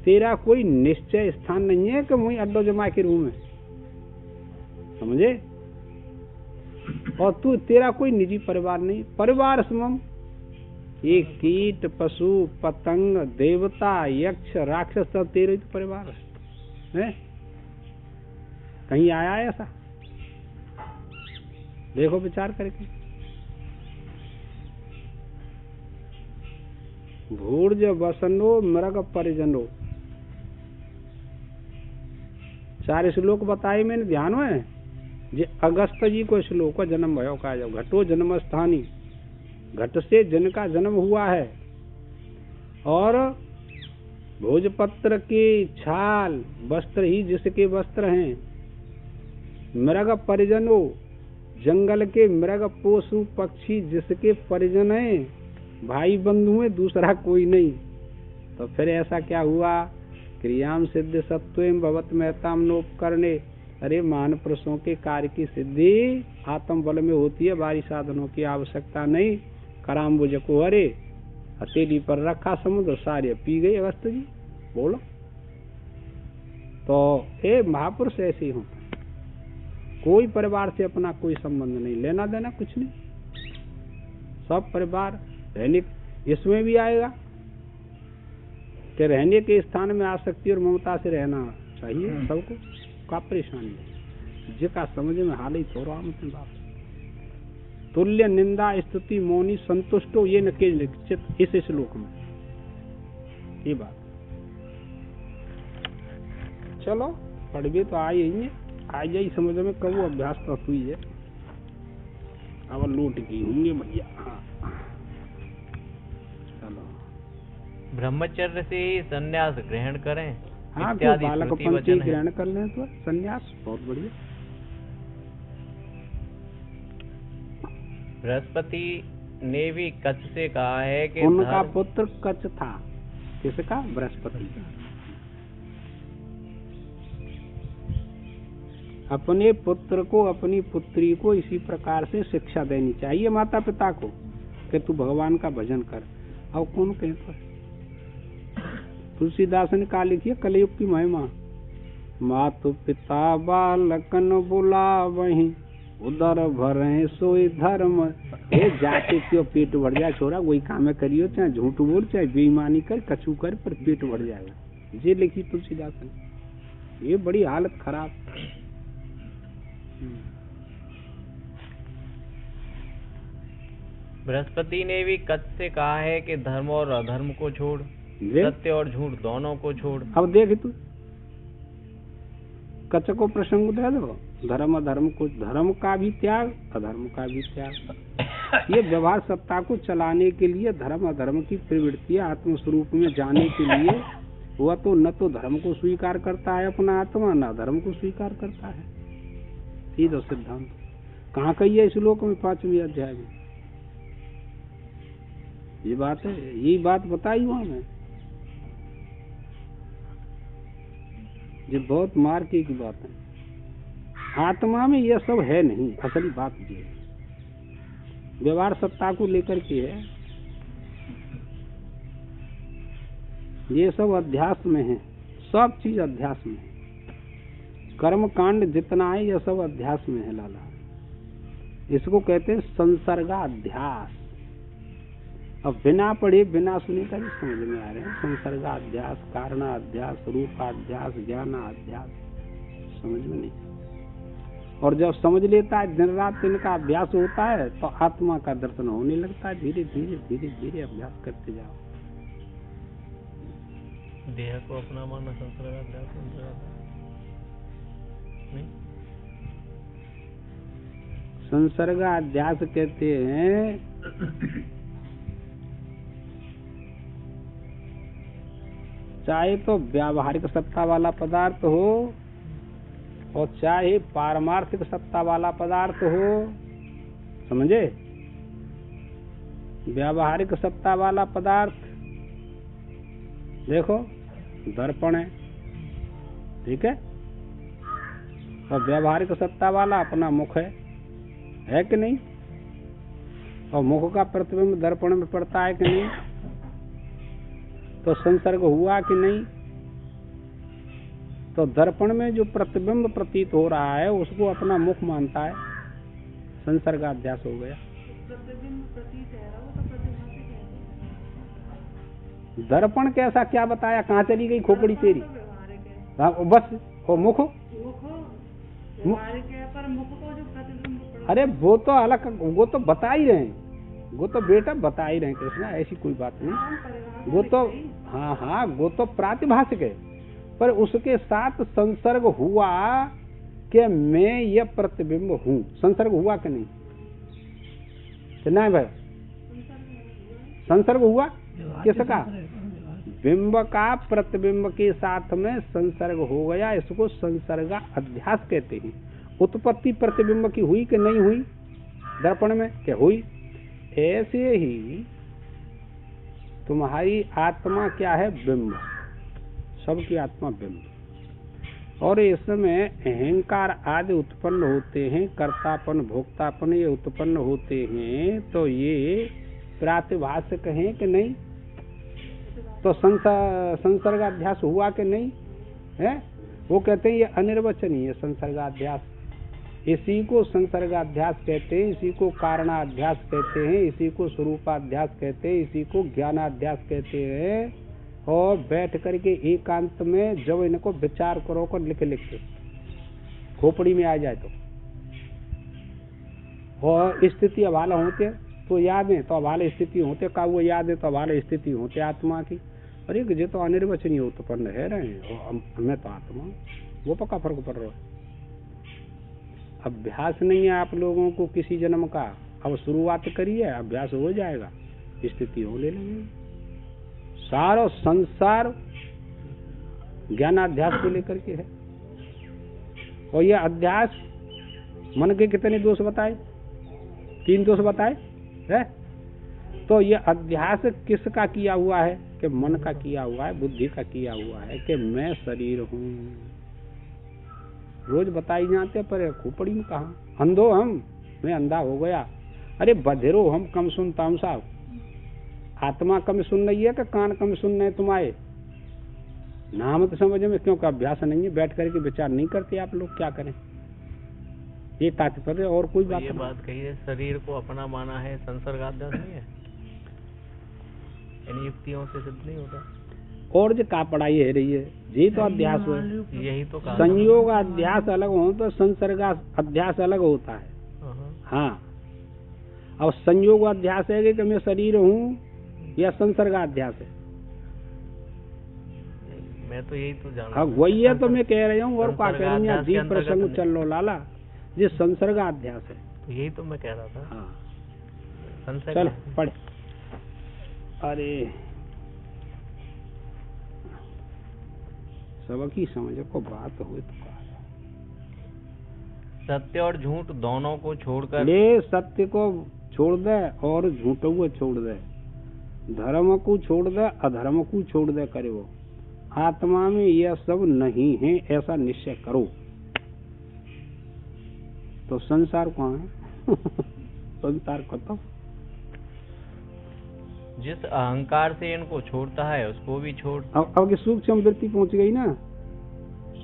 तेरा कोई निश्चय स्थान नहीं है कि वहीं अड्डो जमा के रूम है, समझे? और तू, तेरा कोई निजी परिवार नहीं। परिवार समम, ये कीट पशु पतंग देवता यक्ष राक्षस सब तेरे तो परिवार है। कहीं आया है ऐसा? देखो विचार करके। भूर्ज वसनो मृग परिजनो, 4 श्लोक बताए मैंने, ध्यान में। जे अगस्त जी को श्लोक का जन्म भयो कहा जाओ, घटो जन्म स्थानी, घट से जन का जन्म हुआ है। और भोजपत्र के छाल वस्त्र ही जिसके वस्त्र हैं। मृग परिजनो, जंगल के मृग पशु पक्षी जिसके परिजन हैं, भाई बंधु में दूसरा कोई नहीं। तो फिर ऐसा क्या हुआ? क्रियाम सिद्ध सत्वम भवत महताम नोपकरणे। अरे मान पुरुषों के कार्य की सिद्धि आत्म बल में होती है, बारी साधनों की आवश्यकता नहीं। कराम्बुज को हरे हथेली पर रखा, समुद्र सारे पी गई। अगस्त जी बोलो। तो ये महापुरुष ऐसे ही होता है। कोई परिवार से अपना कोई संबंध नहीं, लेना देना कुछ नहीं। सब परिवार रहने, इसमें भी आएगा कि रहने के स्थान में आसक्ति और ममता से रहना चाहिए सबको। का परेशानी है जिका समझ में हाल ही थोड़ा बाप। तुल्य निंदा स्तुति मौनी संतुष्टो ये न के चित, इस श्लोक में ये बात। चलो पढ़ भी तो आई है, आ जाई समझ में। कब अभ्यास तो हुई है, अब लौट गई होंगे भैया। हाँ चलो, ब्रह्मचर्य से ही संन्यास ग्रहण करें। हाँ, तो इत्यादि बालक श्रुति पंथी वचन है। ग्रहण कर लें तो संन्यास बहुत बढ़िया। बृहस्पति ने भी कच्छ से कहा है कि उनका धर्म, पुत्र कच्छ था। किसका? बृहस्पति का। अपने पुत्र को, अपनी पुत्री को इसी प्रकार से शिक्षा देनी चाहिए माता पिता को कि तू भगवान का भजन कर। और कौन कहता है? तुलसीदास ने कहा लिखी है कलयुग की महिमा, मातु पिता बालकन बुलावहीं, उदर भरे सोई धर्म। ए जाते क्यों पेट भर जाए छोरा, वही काम करियो, चाहे झूठ बोल चाहे बेईमानी कर, कछु कर, पर पेट भर जाएगा। ये लिखी तुलसीदास ने। ये बड़ी हालत खराब। बृहस्पति ने भी कच्छ से कहा है कि धर्म और अधर्म को छोड़, सत्य और झूठ दोनों को छोड़। अब देख तू कच्छ को प्रसंग दे दो, धर्म अधर्म को, धर्म का भी त्याग अधर्म का भी त्याग। ये व्यवहार सत्ता को चलाने के लिए धर्म अधर्म की प्रवृत्तियां आत्मस्वरूप में जाने के लिए वह तो न तो धर्म को स्वीकार करता है अपना आत्मा, न धर्म को स्वीकार करता है। सीधा सिद्धांत कहाँ कही है इस श्लोक में 5वें अध्याय में? ये बात है, यही बात बताई वहां मैं। ये बहुत मार्के की बात है। आत्मा में यह सब है नहीं, असली बात ये है। व्यवहार सत्ता को लेकर के है, ये सब अध्यास में है, सब चीज अध्यास में है। कर्म कांड जितना है यह सब अध्यास में है लाला। इसको कहते हैं संसर्गा अध्यास। अब बिना पढ़े बिना सुने का भी समझ में आ रहे हैं। संसर्गाध्यास, कारणाध्यास, रूपाध्यास, ज्ञानाध्यास, समझ में नहीं। और जब समझ लेता है, दिन रात इनका अभ्यास होता है तो आत्मा का दर्शन होने लगता है। धीरे धीरे धीरे धीरे अभ्यास करते जाओ। देह को अपना मानना संसर्गाध्यास नहीं, संसर्गाध्यास कहते हैं चाहे तो व्यावहारिक सत्ता वाला पदार्थ हो और चाहे पारमार्थिक सत्ता वाला पदार्थ हो, समझे? व्यावहारिक सत्ता वाला पदार्थ देखो दर्पण है, ठीक है? और व्यावहारिक सत्ता वाला अपना मुख है कि नहीं? और मुख का प्रतिबिंब दर्पण में पड़ता है कि नहीं? तो संसर्ग हुआ कि नहीं? तो दर्पण में जो प्रतिबिंब प्रतीत हो रहा है उसको अपना मुख मानता है, संसर्गाध्यास हो गया। दर्पण कैसा क्या बताया? कहाँ चली गई खोपड़ी तेरी? बस वो मुख, अरे वो तो अलग, वो तो बता ही रहे हैं, वो तो बेटा बता ही रहे हैं कृष्णा, ऐसी कोई बात नहीं। वो तो हाँ वो तो प्रातिभाषिक है, पर उसके साथ संसर्ग हुआ कि मैं ये प्रतिबिंब हूँ। संसर्ग हुआ कि नहीं? नहीं भाई, संसर्ग हुआ किसका? बिंब का प्रतिबिंब के साथ में संसर्ग हो गया, इसको संसर्गा अध्यास कहते हैं। उत्पत्ति प्रतिबिंब की हुई कि नहीं हुई? दर्पण में क्या हुई? ऐसे ही तुम्हारी आत्मा क्या है? बिंब। सबकी आत्मा बिंब। और इसमें अहंकार आदि उत्पन्न होते हैं, कर्तापन भोक्तापन ये उत्पन्न होते हैं, तो ये प्रातिभाषिक हैं कि नहीं? तो संसर्गाध्यास हुआ कि नहीं है? वो कहते हैं ये अनिर्वचनीय संसर्गाध्यास। इसी को संसर्गाध्यास कहते हैं, इसी को कारणाध्यास कहते हैं, इसी को स्वरूपाध्यास कहते हैं, इसी को ज्ञानाध्यास कहते हैं। और बैठ करके एकांत में जब इनको विचार करो को लिख के खोपड़ी में आ जाए तो, और स्थिति अभाला होते तो याद है, तो अभाला स्थिति होते का वो याद है, तो अभाला स्थिति होते आत्मा की। अरे ये तो अनिर्वचनीय उत्पन्न है रहे, मैं तो आत्मा, वो पक्का फर्क पड़ रहा है। अभ्यास नहीं है आप लोगों को किसी जन्म का, अब शुरुआत करिए, अभ्यास हो जाएगा, स्थिति हो ले लेंगे। सारा संसार ज्ञानाध्यास को लेकर के है। और यह अध्यास मन के कितने दोष बताए? 3 दोष बताए है। तो यह अध्यास किसका किया हुआ है? कि मन का किया हुआ है, बुद्धि का किया हुआ है कि मैं शरीर हूँ। रोज बताई जाते पर खोपड़ी में कहा। अंधो हम, मैं अंधा हो गया। अरे बधिरो हम कम सुन तामसा। आत्मा कम सुन रही है कि कान कम सुन रहे तुम्हारे? नाम तो समझ में, क्योंकि अभ्यास नहीं है, बैठ करके विचार नहीं करते आप लोग, क्या करें? ये तात्पर्य, और कोई बात ये नहीं। बात कही है, शरीर को अपना माना है, संसर्गाध्यास नहीं है, इन युक्तियों से सिद्ध नहीं होता। और जो का पढ़ाई है रही है, यही तो अध्यास है। यही तो कहा संयोग अध्यास अलग हो तो संसर्ग अध्यास अलग होता है। हाँ, अब संयोग अध्यास है कि मैं शरीर हूँ, या संसर्गाध्यास है? मैं तो यही तो जान। हाँ वही है तो मैं कह रही हूँ, और क्या कह रही हूँ, जी प्रसंग चल लो लाला, ये संसर्गाध्यास है। तो यही तो मैं कह रहा था। हाँ चल पढ़। अरे सबकी समझ को बात हुई तो कहा। सत्य और झूठ दोनों को छोड़कर, ले सत्य को छोड़ दे और झूठ को छोड़ दे, धर्म को छोड़ दे, अधर्म को छोड़ दे, करे वो आत्मा में यह सब नहीं है, ऐसा निश्चय करो तो संसार कहाँ है? संसार खत्म। जिस अहंकार से इनको छोड़ता है उसको भी छोड़। अब सूक्ष्म वृत्ति पहुंच गई ना,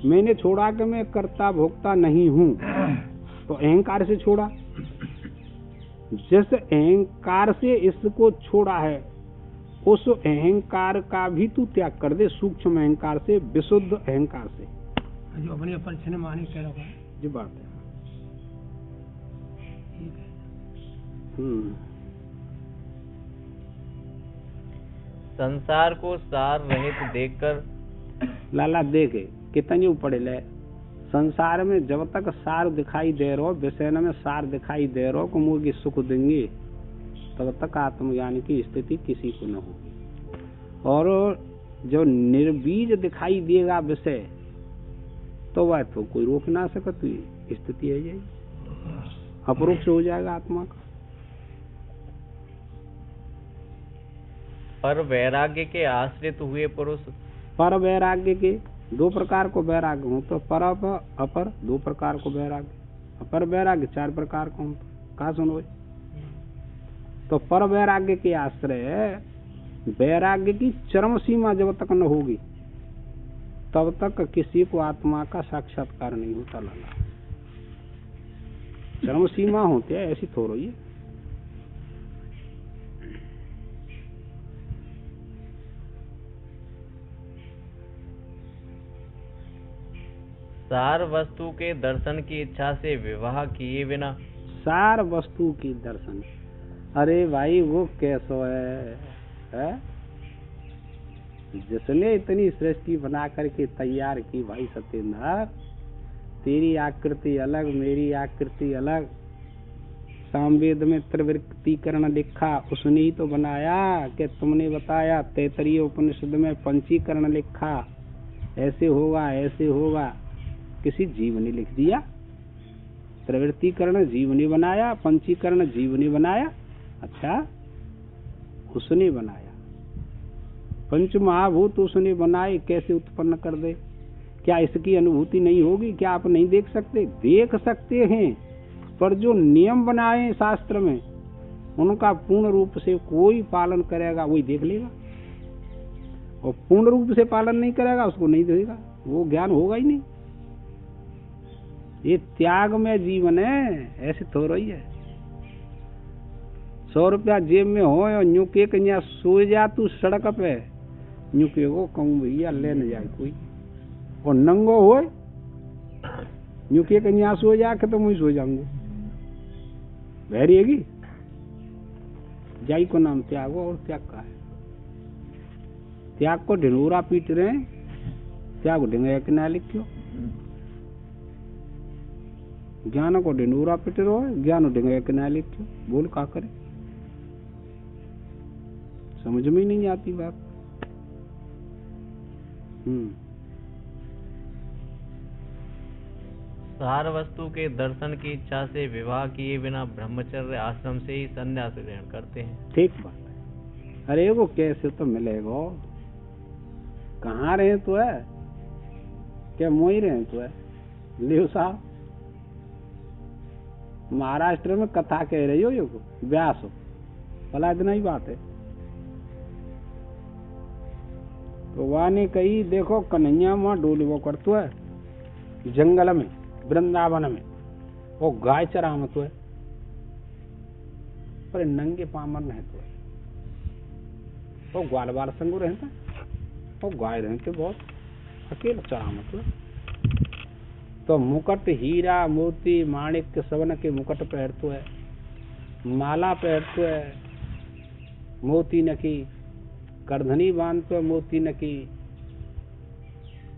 मैंने छोड़ा कि मैं कर्ता भोक्ता नहीं हूँ, तो अहंकार से छोड़ा। जिस अहंकार से इसको छोड़ा है, उस अहंकार का भी तू त्याग कर दे, सूक्ष्म अहंकार से, विशुद्ध अहंकार से, जो अपने परिचय मानी कह रहा है। जो बात है संसार को सार रहित देखकर, लाला देखे कितनी पढ़े ले, संसार में जब तक सार दिखाई दे रहो, विषय में सार दिखाई दे रहो को मुझे सुख देंगे, तब तक आत्मज्ञान की स्थिति किसी को न होगी। और जो निर्बीज दिखाई देगा विषय, तो वह तो कोई रोक ना सकती स्थिति है, यही अपरोक्ष हो जाएगा आत्मा का। पर वैराग्य के आश्रित हुए पुरुष, पर वैराग्य के दो प्रकार को वैराग्य हो, तो पर अपर दो प्रकार को वैराग्य, अपर वैराग्य चार प्रकार को हो, कहा सुनो। तो पर वैराग्य के आश्रय, वैराग्य की चरम सीमा जब तक न होगी तब तक किसी को आत्मा का साक्षात्कार नहीं होता। लाला चरम सीमा होती है, ऐसी थोड़ी है। सार वस्तु के दर्शन की इच्छा से विवाह किए बिना, सार वस्तु की दर्शन, अरे भाई वो कैसो है? जिसने इतनी सृष्टि बना करके तैयार की भाई सत्येंद्र, तेरी आकृति अलग, मेरी आकृति अलग, सामवेद में त्रिवृत्तीकरण लिखा उसने ही तो बनाया, कि तुमने बताया। तैतरीय उपनिषद में पंचीकरण लिखा, ऐसे होगा ऐसे होगा, किसी जीव ने लिख दिया। प्रवृत्तिकरण जीव ने बनाया, पंचीकरण जीव ने बनाया। अच्छा, उसने बनाया। पंच महाभूत उसने बनाए, कैसे उत्पन्न कर दे? क्या इसकी अनुभूति नहीं होगी? क्या आप नहीं देख सकते? देख सकते हैं, पर जो नियम बनाए शास्त्र में उनका पूर्ण रूप से कोई पालन करेगा वही देख लेगा, और पूर्ण रूप से पालन नहीं करेगा उसको नहीं देगा, वो ज्ञान होगा ही नहीं। ये त्याग में जीवन है, ऐसे तो रही है। 100 रुपया जेब में हो और न्यू के कन्या सो जा तू सड़क पे, न्यू के को कहूँ भैया ले न जाए कोई, और नंगो हो न्यू के कन्या सो जा के तो मुझे सो जाऊंगा, बहरिएगी जाई को नाम त्याग हो। और त्याग का है, त्याग को ढिंडोरा पीट रहे हैं, त्याग को ढिंगा किनारे लिखो। ज्ञान को ढिंडोरा पिट रहो है, ज्ञान ढिंगा किनारे लिखो। बोल का करे, समझ में ही नहीं आती बात। सार वस्तु के दर्शन की इच्छा से विवाह किए बिना ब्रह्मचर्य आश्रम से ही संन्यास ग्रहण करते हैं। ठीक बात है। अरे वो कैसे तो मिलेगा? कहाँ रहे तो है, क्या मोही रहे तो है? लियो साहब, महाराष्ट्र में कथा कह रही हो ये व्यास हो, भला इतना ही बात है। तो वहां ने कही देखो कन्हैया वहां डोली वो करतो है जंगल में, वृंदावन में, वो गाय चरामत है, पर नंगे पामर रहते है, वो ग्वाल बाल संग रहता, वो गाय रहते बहुत अकेले चरामत है। तो मुकुट हीरा मोती माणिक सवन के मुकुट पहनतो है, माला पहनतो है मोती नकी, करधनी बांधतो है मोती नकी,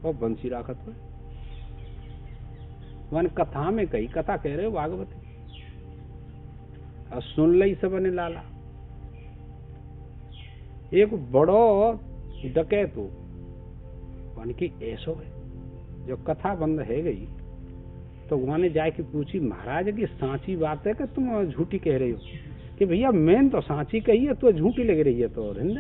और बंसी राखत है। वन कथा में कही, कथा कह रहे हो भागवती, और सुन लई सबने लाला। एक बड़ो डकैत हो वन की ऐसो है, जो कथा बंद है गई तो वहां ने जाके पूछी महाराज की सांची बात है कि तुम झूठी कह रही हो? कि भैया मैंने तो सांची कही है, तो झूठी लग रही है। तो हिंद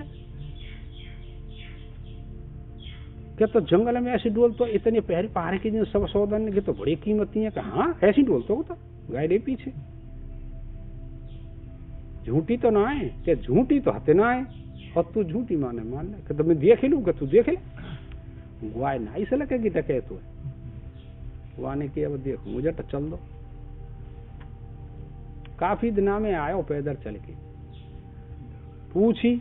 क्या तो जंगल में ऐसी डोल तो इतने पहरे पहाड़ की सब सौदन की तो बड़ी कीमती है। हाँ ऐसी डोल तो गाय रे पीछे झूठी तो ना आए, क्या झूठी तो हते ना आए, और तू झूठी मान ले कि तो मैं देख लू, तू देख ले गुआए ना ऐसे लगेगी डके तो वाने की। अब देखो मुझे तो चल दो। काफी दिना में आयो पैदल चल के, पूछी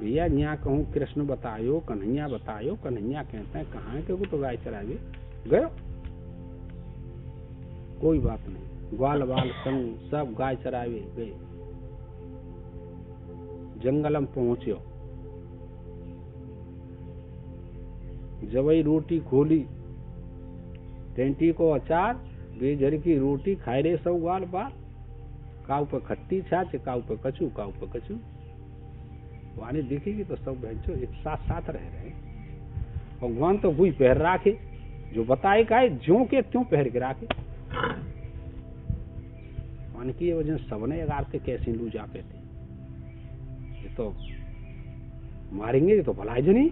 भैया यहाँ कहूँ कृष्ण बतायो कन्हैया बतायो, कन्हैया कहते हैं कहाँ है, क्योंकि तो गाय चरावे गयो। कोई बात नहीं, ग्वाल बाल संग सब गाय चरावे गए। जंगल में पहुंचो, जबई रोटी खोली, टेंटी को अचार बेजर की रोटी खाए रे सब ग्वाल बाल, काऊ पे खट्टी छाछ, काऊ पे कचू, काऊ पे कचू। वानी देखेगी तो सब बहनचो एक साथ साथ रह रहे। भगवान तो वही पहर राखे जो बताए का है, ज्यों के त्यों पहर के राखे। वानी की वजह सबने अगार के कैसे लू जाते थे, ये तो मारेंगे, ये तो भलाई जनी,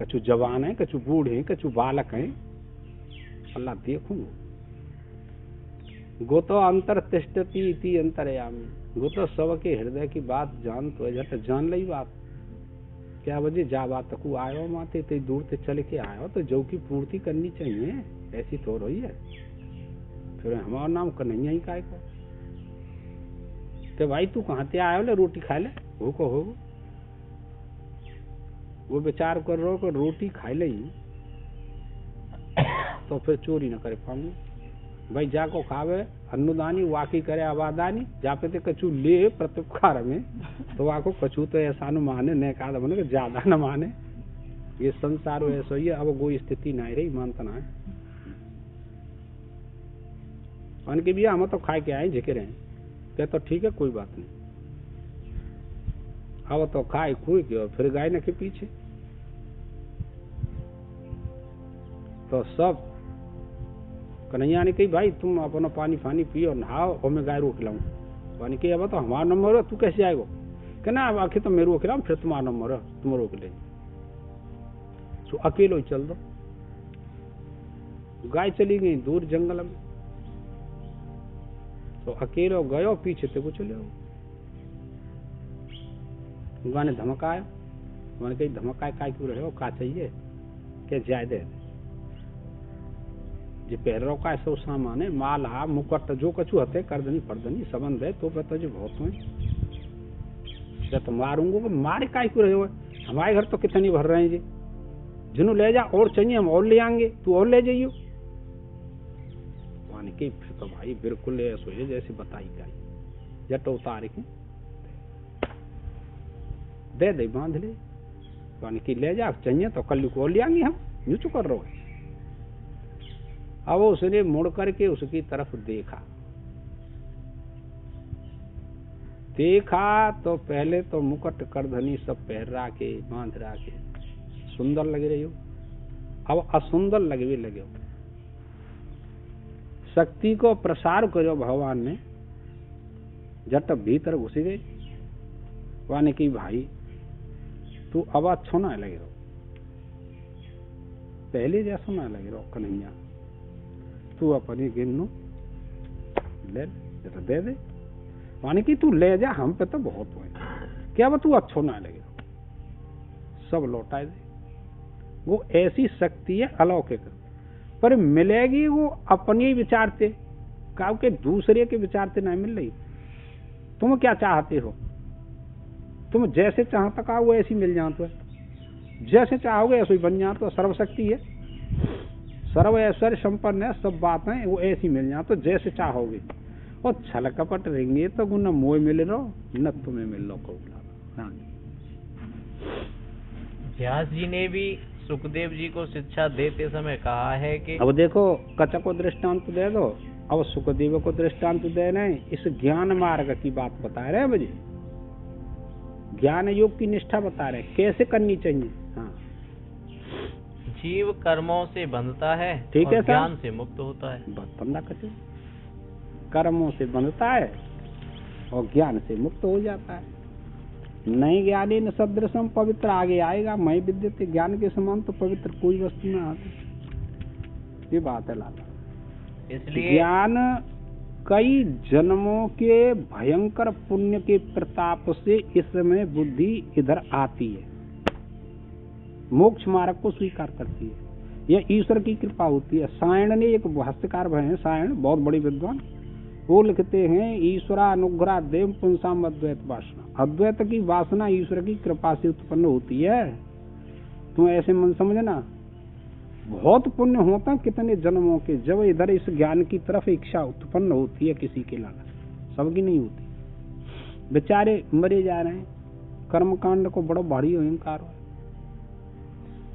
कछु जवान है, कछु बूढ़े हैं, कछु बालक हैं, अल्लाह देखूं। गो तो अंतर तिष्ठति इति अंतर्यामी, वो तो सबके हृदय की बात जान तो है, झट जान लई बात। क्या वजह जा बात को आयो माते ते दूर से चल के आयो तो जो की पूर्ति करनी चाहिए, ऐसी तो रही है। फिर हमारा नाम कन्हैया ही काय को कि भाई तू कहाँ से आयो, ले रोटी खा ले, हो को हो। वो विचार कर रहा हो कि रोटी खाई ले तो फिर चोरी न करे पाऊंगी। भाई जाको खावे अन्नदानी वाकी करे आबादानी, जापे ते कछु ले प्रत्युपकार में तो वाको कछु तो ऐसा न माने, न का बने ज्यादा न माने। ये संसार ऐसा ही है। अब कोई स्थिति नहीं रही, मानता ना है। उनके भी हम तो खाए के आए झिके रहे, क्या तो ठीक है कोई बात नहीं। अब तो खाए खुई के और फिर गाय न के पीछे। तो सब कन्हैया ने कही भाई तुम अपना पानी फानी पियो, नहाओ, और मैं गाय रोक लाऊं। पानी के अब तो हमारा नंबर है, तू कैसे आएगो? कहना अब आखिर तो मैं रोक लाऊं, फिर तुम्हारा नंबर है, तुम रोक ले। तो अकेलो ही चल दो। गाय चली गई दूर जंगल में, तो अकेलो गयो, पीछे ते को चले। गाने धमकाया, मैंने कही धमकाए काय क्यों रहे हो, का चाहिए? क्या जायदे जे पहरो का सब सामान है, माला मुकुट जो कछु हते, करदनी फरदनी संबंध है, तो पता जो बहुत हुए तो मारूंगा। मारे काय क्यों रहे हो? हमारे घर तो कितनी भर रहे हैं जी, जिन्हों ले जा और चाहिए हम और ले आएंगे, तू और ले जाइयो। माने कि फिर तो भाई बिल्कुल ऐसा है जैसे बताई गई, जट उतार के दे दे बांध ले। माने कि ले जा चाहिए तो कल को और ले आएंगे हम, यूं चुप कर रहो। अब उसने मुड़ करके उसकी तरफ देखा तो पहले तो मुकुट करधनी सब पहरा के बांध रहा के सुंदर लग रही हो, अब असुंदर लगवे लगे। शक्ति को प्रसार करो भगवान ने, जब भीतर घुस गए। वाने की भाई तू अब अच्छो ना लगे रहो, पहले जैसा ना लगे रहो कन्हैया। तू अपनी गिनो ले तो दे दे, माने कि तू ले जा, हम पे तो बहुत हुए, क्या वो तू अच्छो ना लगे, सब लौटा दे। वो ऐसी शक्ति है अलौकिक, पर मिलेगी वो अपने ही विचार से, काव के दूसरे के विचार से नहीं मिल रही। तुम क्या चाहते हो, तुम जैसे चाहता का वो ऐसी मिल जाए, तो जैसे चाहोगे ऐसे ही बन जाए, तो सर्वशक्ति है, सर्व ऐश्वर्य संपन्न है, सब बातें वो ऐसी मिल जाए तो जैसे चाहोगे। और छल कपट रहेंगे तो न मोह मिल रहो न तुम्हें मिल लो को। व्यास जी ने भी सुखदेव जी को शिक्षा देते समय कहा है कि अब देखो कचा को दृष्टांत दे दो, अब सुखदेव को दृष्टांत दे रहे, इस ज्ञान मार्ग की बात बता रहे हैं मुझे, ज्ञान योग की निष्ठा बता रहे हैं कैसे करनी चाहिए। हाँ जीव कर्मों से बंधता है, ठीक और है, ज्ञान से मुक्त होता है। बंदा कचे कर्मों से बंधता है और ज्ञान से मुक्त हो जाता है। नहीं ज्ञानी न सदृशम पवित्र, आगे आएगा, मैं विद्यते ज्ञान के समान तो पवित्र कोई वस्तु ना आती। ये बात है लाला, इसलिए ज्ञान कई जन्मों के भयंकर पुण्य के प्रताप से इसमें बुद्धि इधर आती है, मोक्ष मार्ग को स्वीकार करती है, यह ईश्वर की कृपा होती है। सायण ने एक भाष्यकार हैं, सायण बहुत बड़ी विद्वान, वो लिखते हैं ईश्वरा अनुग्रह देव पुंसाम अद्वैत वासना, अद्वैत की वासना ईश्वर की कृपा से उत्पन्न होती है। तुम ऐसे मन समझना, बहुत पुण्य होता कितने जन्मों के, जब इधर इस ज्ञान की तरफ इच्छा उत्पन्न होती है किसी के लाला, सबकी नहीं होती। बेचारे मरे जा रहे हैं, कर्मकांड को बड़ो भारी अहंकार है,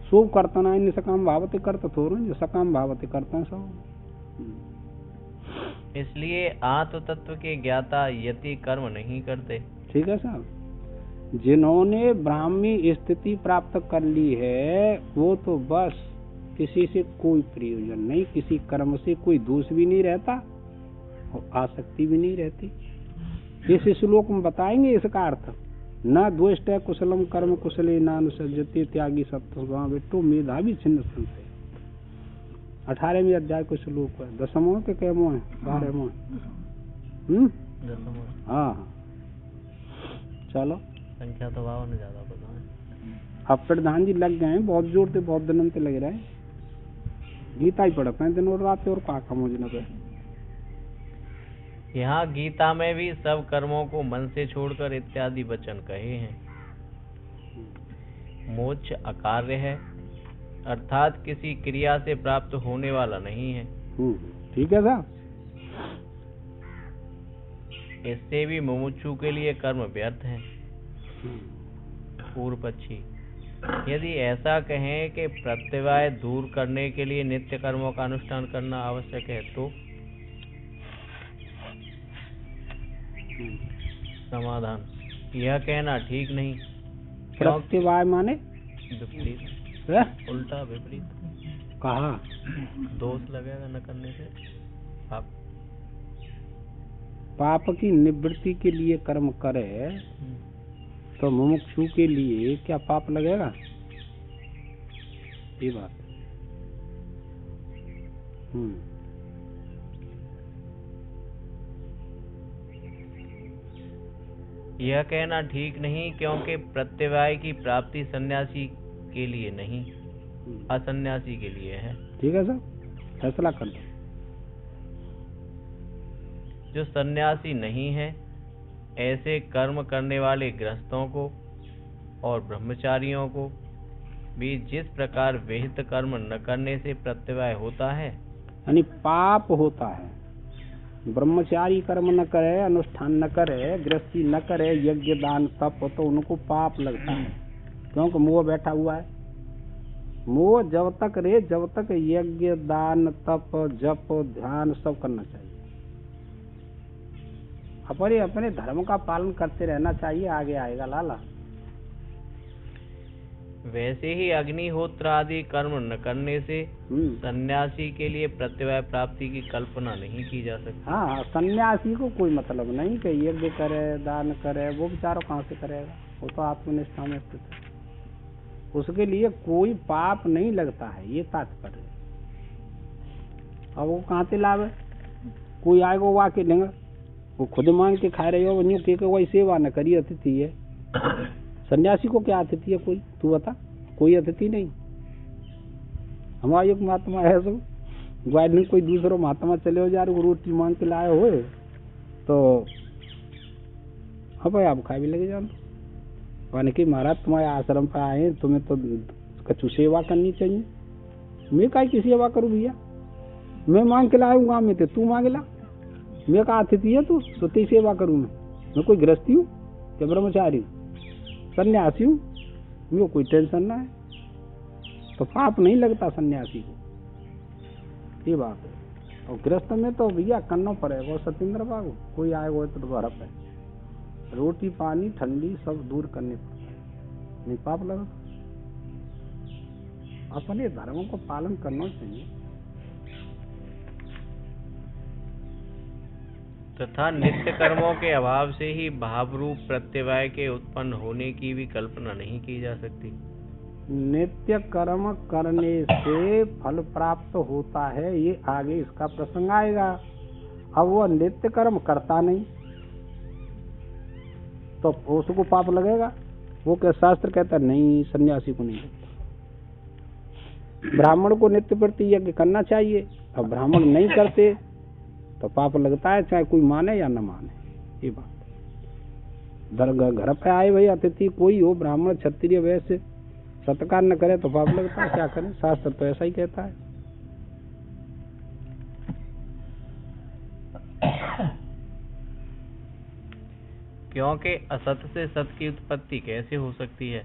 शुभ करता ना निष्काम भावते करता थोड़ो, सकाम भावते करता सब। इसलिए आत्म तत्व के ज्ञाता यति कर्म नहीं करते। ठीक है साहब, जिन्होंने ब्राह्मी स्थिति प्राप्त कर ली है वो तो बस किसी से कोई प्रयोजन नहीं, किसी कर्म से कोई दोष भी नहीं रहता और आसक्ति भी नहीं रहती। इस श्लोक में बताएंगे इसका अर्थ, न द्वेष्ट कुशलम कर्म कुशले नानुसज्जते त्यागी सत्स्वभाव विट्टो मेधावी छिन्न संशय। 18वें अध्याय को श्लोक है, 10वां के कैमो है, 12वां। हाँ चलो, संख्या तो 52 ज्यादा पता है। अब प्रधान जी लग गए हैं बहुत जोर से, बहुत दिनों से लग रहे हैं, गीता ही पढ़ते हैं दिन और रात, और का काम मुझे पे। यहाँ गीता में भी सब कर्मों को मन से छोड़कर इत्यादि वचन कहे हैं। मोक्ष अकार्य है, अर्थात किसी क्रिया से प्राप्त होने वाला नहीं है। ठीक है साहब, इससे भी मुमुक्षु के लिए कर्म व्यर्थ है। पूर्व पक्षी, यदि ऐसा कहें कि प्रत्यवाय दूर करने के लिए नित्य कर्मों का अनुष्ठान करना आवश्यक है तो समाधान, यह कहना ठीक नहीं। प्रत्यवाय माने विपरीत, उल्टा विपरीत। कहा दोष लगेगा न करने से। पाप की निवृत्ति के लिए कर्म करे तो मुमुक्षु के लिए क्या पाप लगेगा? ये बात। यह कहना ठीक नहीं, क्योंकि प्रत्यवाय की प्राप्ति सन्यासी के लिए नहीं, असन्यासी के लिए है। ठीक है सर, फैसला कर दो। जो सन्यासी नहीं है, ऐसे कर्म करने वाले गृहस्थों को और ब्रह्मचारियों को भी जिस प्रकार विहित कर्म न करने से प्रत्यवाय होता है, यानी पाप होता है, ब्रह्मचारी कर्म न करे, अनुष्ठान न करे, गृहस्थी न करे, यज्ञ दान तप, तो उनको पाप लगता है, क्योंकि मोह बैठा हुआ है। मोह जब तक रहे, जब तक यज्ञ दान तप जप ध्यान सब करना चाहिए, अपने अपने धर्म का पालन करते रहना चाहिए, आगे आएगा लाला। वैसे ही अग्निहोत्र आदि कर्म न करने से सन्यासी के लिए प्रत्यवाय प्राप्ति की कल्पना नहीं की जा सकती। हाँ, सन्यासी को कोई मतलब नहीं कि यज्ञ करे दान करे, वो बेचारा कहाँ से करेगा, वो तो आत्मनिष्ठा में स्थित है, उसके लिए कोई पाप नहीं लगता है, ये तात्पर्य। अब वो कहाँ से लावे? कोई आएगा वो आके देंगे, वो खुद मांग के खा रहे हो, न्यू के वही सेवा न करी। अतिथि है, सन्यासी को क्या अतिथि है कोई? तू बता, कोई अतिथि नहीं। हमारा एक महात्मा है सब ग्वालियर में, कोई दूसरा महात्मा चले हो जा रहे, रोटी मांग के लाए हो तो हाँ भाई आप खा भी लगे जान। माने कि महाराज तुम्हारे आश्रम पर आए, तुम्हें तो कछु सेवा करनी चाहिए। मैं काहे की सेवा करूँ भैया? मैं मांग के लाऊंगा गाँव में, तो तू मांगे ला। मैं का अतिथि है तू, तो तेरी सेवा करूँ मैं कोई गृहस्थी हूँ क्या? ब्रह्मचारी हूँ, सन्यासी हूँ, मुझे कोई टेंशन ना है। तो पाप नहीं लगता सन्यासी को, ये बात है। और गृहस्थ में तो भैया करना पड़ेगा। सत्येंद्र बाबू कोई आएगा तो घर पे रोटी पानी ठंडी सब दूर करने पड़ता है, नहीं पाप लगा। अपने धर्मों को पालन करना चाहिए। तथा नित्य कर्मों के अभाव से ही भाव रूप प्रत्यवाय के उत्पन्न होने की भी कल्पना नहीं की जा सकती। नित्य कर्म करने से फल प्राप्त होता है, ये आगे इसका प्रसंग आएगा। अब वो नित्य कर्म करता नहीं तो उसको पाप लगेगा। वो क्या शास्त्र कहता नहीं, सन्यासी को नहीं लगता। ब्राह्मण को नित्य प्रति यज्ञ करना चाहिए, अब ब्राह्मण नहीं करते तो पाप लगता है, चाहे कोई माने या न माने। ये बात घर पे आए भाई अतिथि कोई हो, ब्राह्मण क्षत्रिय वैश्य, सत्कार न करे तो पाप लगता है। क्या करें, शास्त्र तो ऐसा ही कहता है। क्योंकि असत से सत की उत्पत्ति कैसे हो सकती है?